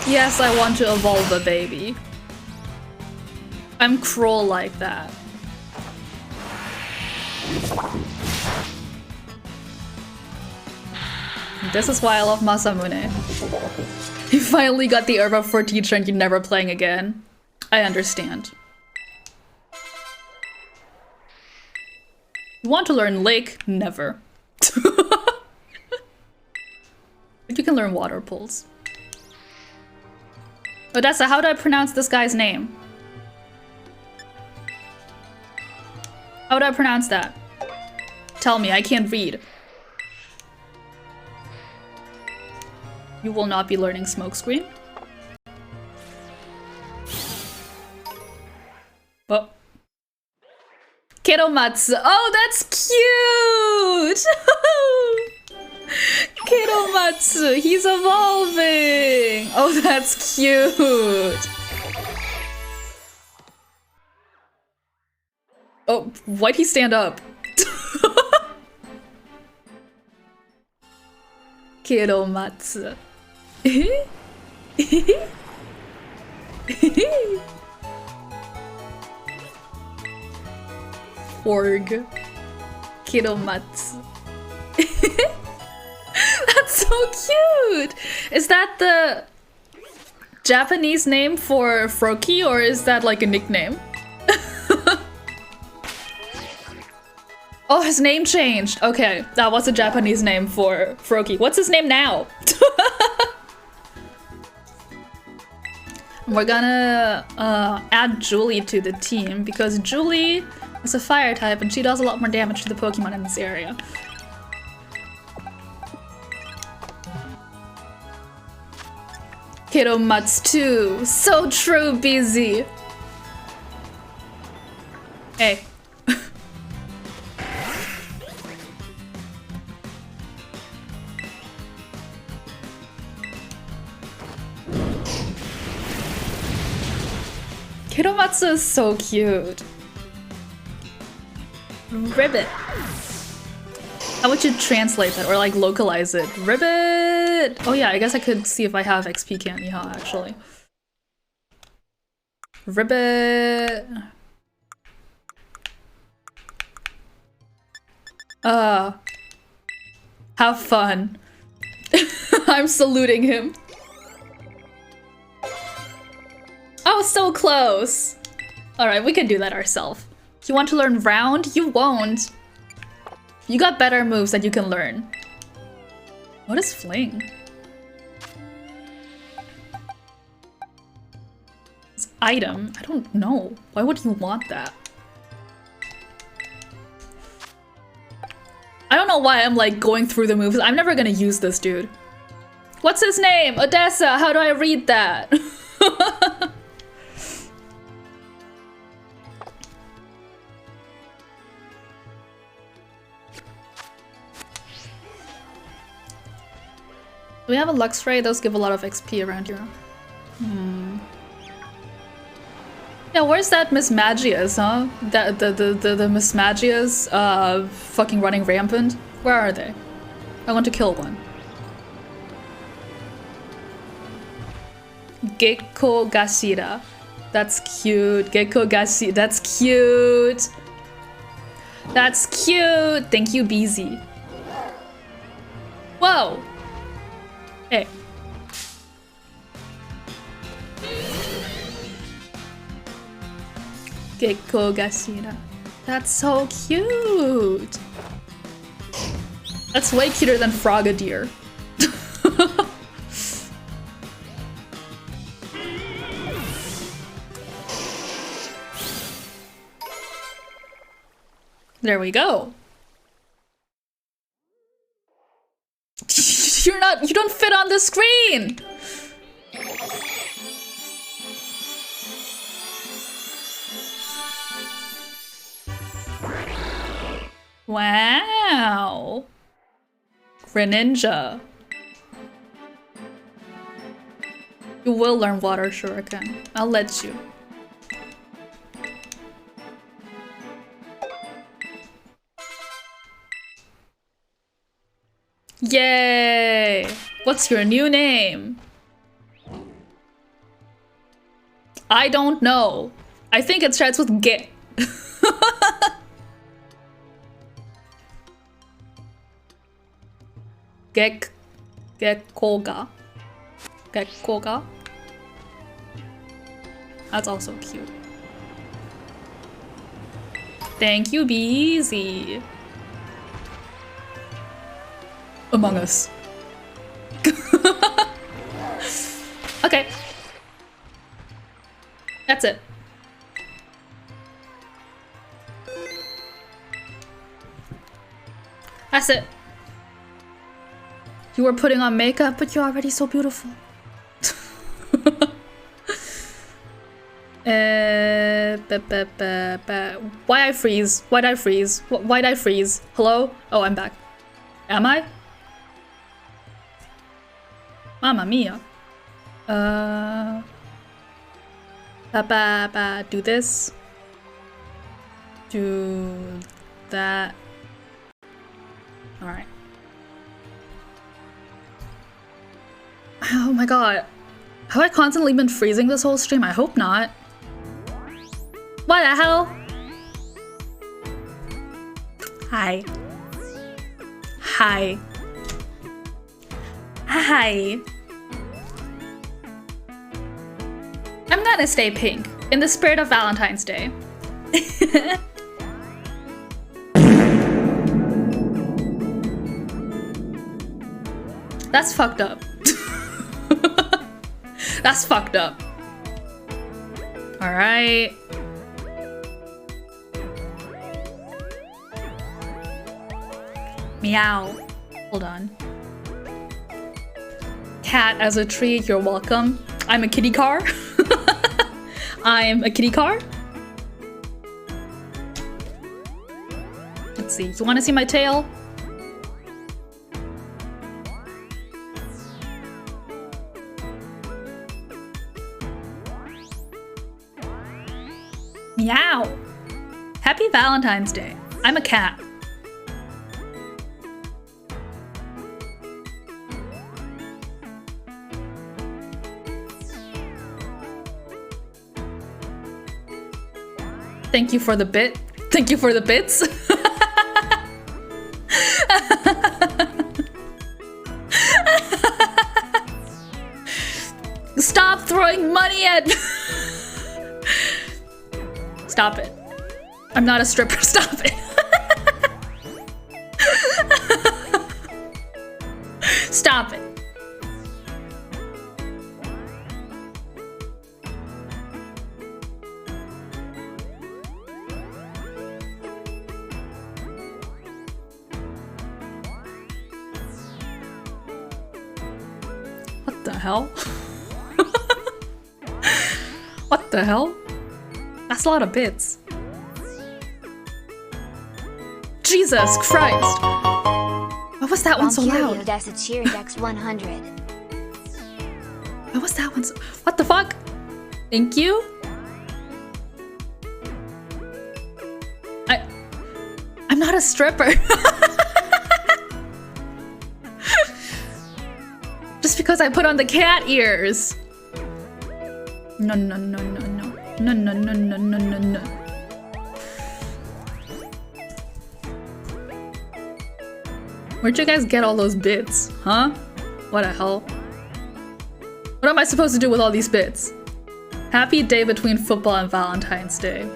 Yes, I want to evolve a baby. I'm cruel like that. This is why I love Masamune. You finally got the Herba for teacher and you're never playing again. I understand. You want to learn Lake? Never. But you can learn water pools. Odessa, how do I pronounce this guy's name? How do I pronounce that? Tell me, I can't read. You will not be learning smokescreen. Oh. Kiromatsu. Oh, that's cute! Kiromatsu, he's evolving! Oh, that's cute! Oh, why'd he stand up? Kiromatsu. Org. Kiromatsu. That's so cute! Is that the Japanese name for Froakie, or is that like a nickname? Oh, his name changed. Okay, that was a Japanese name for Froakie. What's his name now? We're gonna add Julie to the team because Julie is a fire type and she does a lot more damage to the Pokemon in this area. Kiromatsu, so true, BZ. Hey. Kiromatsu is so cute. Ribbit. How would you translate that or like localize it? Ribbit! Oh yeah, I guess I could see if I have XP candy, huh, actually. Ribbit. Have fun. I'm saluting him. Oh, so close. All right, we can do that ourselves. You want to learn round? You won't. You got better moves that you can learn. What is fling? This item? I don't know. Why would you want that? I don't know why I'm like going through the moves. I'm never gonna use this dude. What's his name? Odessa, how do I read that? Do we have a Lux Ray? Those give a lot of XP around here. Yeah, where's that Miss Magias, huh? The Miss Magias fucking running rampant? Where are they? I want to kill one. Gecko Gashira. That's cute. Gecko Gashira. That's cute. That's cute. Thank you, BZ. Whoa. Hey. Gecko Gashira. That's so cute. That's way cuter than Frogadier. There we go. You don't fit on the screen. Wow. Greninja. You will learn Water Shuriken. I'll let you. Yay! What's your new name? I don't know. I think it starts with Ge. Gekkoga. Gekkoga. That's also cute. Thank you, BZ. Among Us. Okay. That's it. That's it. You were putting on makeup, but you're already so beautiful. Why I freeze? Why'd I freeze? Why'd I freeze? Hello? Oh, I'm back. Am I? Mamma mia. Do this. Do that. Alright. Oh my god. Have I constantly been freezing this whole stream? I hope not. What the hell? Hi. Hi. Hi. I'm gonna stay pink, in the spirit of Valentine's Day. That's fucked up. That's fucked up. Alright. Meow. Hold on. Cat as a tree, you're welcome. I'm a kitty car. I'm a kitty car. Let's see. You want to see my tail? Meow. Happy Valentine's Day. I'm a cat. Thank you for the bit. Thank you for the bits. Stop throwing money at... Stop it. I'm not a stripper. Stop it. Stop it. What the hell? What the hell? That's a lot of bits. Jesus Christ. Why was that one so loud? That's a cheered X100. Why was that one so... What the fuck? Thank you? I'm not a stripper. Just because I put on the cat ears. No, no, no, no, no. No, no, no, no, no, no, no. Where'd you guys get all those bits? Huh? What the hell? What am I supposed to do with all these bits? Happy day between football and Valentine's Day.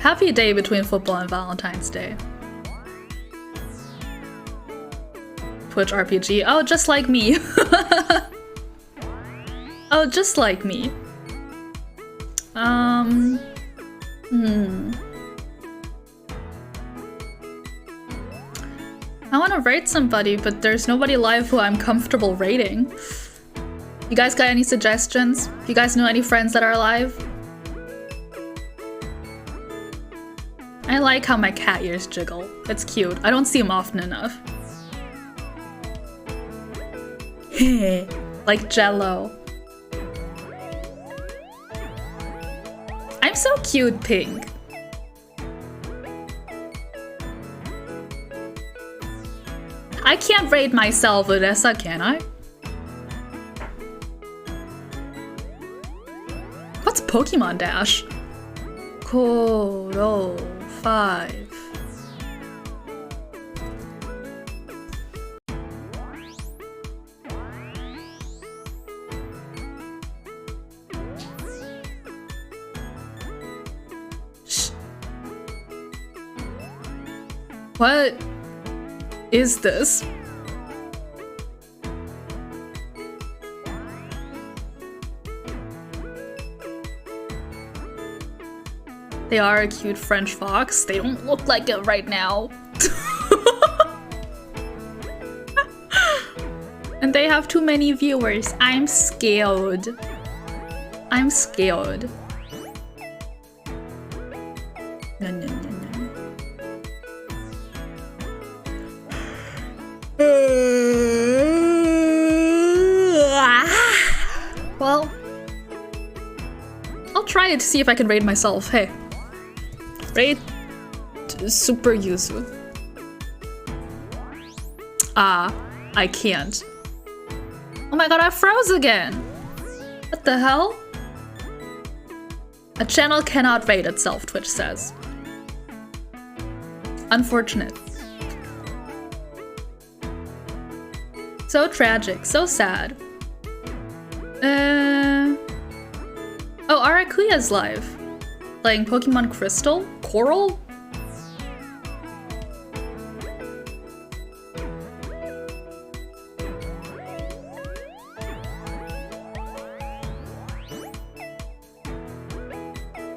Happy day between football and Valentine's Day. Twitch RPG. Oh, just like me. Oh, just like me. I want to rate somebody, but there's nobody live who I'm comfortable rating. You guys got any suggestions? You guys know any friends that are alive? I like how my cat ears jiggle. It's cute. I don't see them often enough. Like Jello. I'm so cute, Pink. I can't rate myself, Odessa, can I? What's Pokemon Dash? Koro 5. What is this? They are a cute French fox. They don't look like it right now. And they have too many viewers. I'm scared. I'm scared. No, no, no, no. Well, I'll try it to see if I can raid myself. Hey. Raid Super Yuzu. I can't. Oh my god, I froze again! What the hell? A channel cannot raid itself, Twitch says. Unfortunate. So tragic, so sad. Oh, Arakuya's live. Playing Pokemon Crystal? Coral?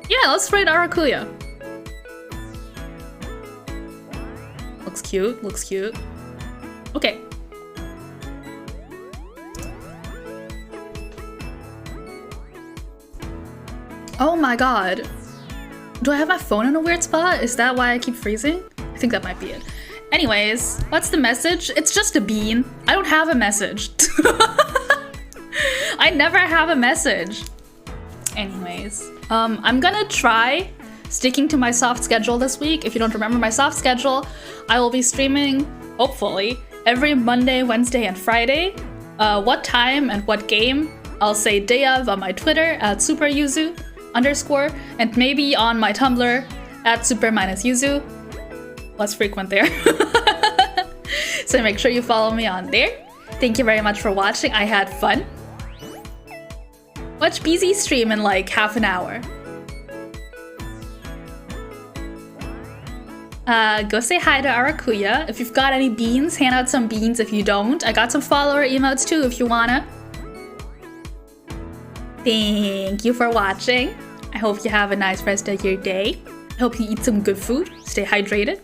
Yeah, let's raid Arakuya. Looks cute, looks cute. Okay. Oh my god. Do I have my phone in a weird spot? Is that why I keep freezing? I think that might be it. Anyways, what's the message? It's just a bean. I don't have a message. I never have a message. Anyways, I'm gonna try sticking to my soft schedule this week. If you don't remember my soft schedule, I will be streaming, hopefully, every Monday, Wednesday, and Friday. What time and what game? I'll say day of on my Twitter at superyuzu_, and maybe on my Tumblr at super-yuzu. Less frequent there. So make sure you follow me on there. Thank you very much for watching. I had fun. Watch BZ stream in like half an hour. Go say hi to Arakuya. If you've got any beans, hand out some beans. If you don't, I got some follower emotes too if you wanna. Thank you for watching. I hope you have a nice rest of your day. I hope you eat some good food, stay hydrated.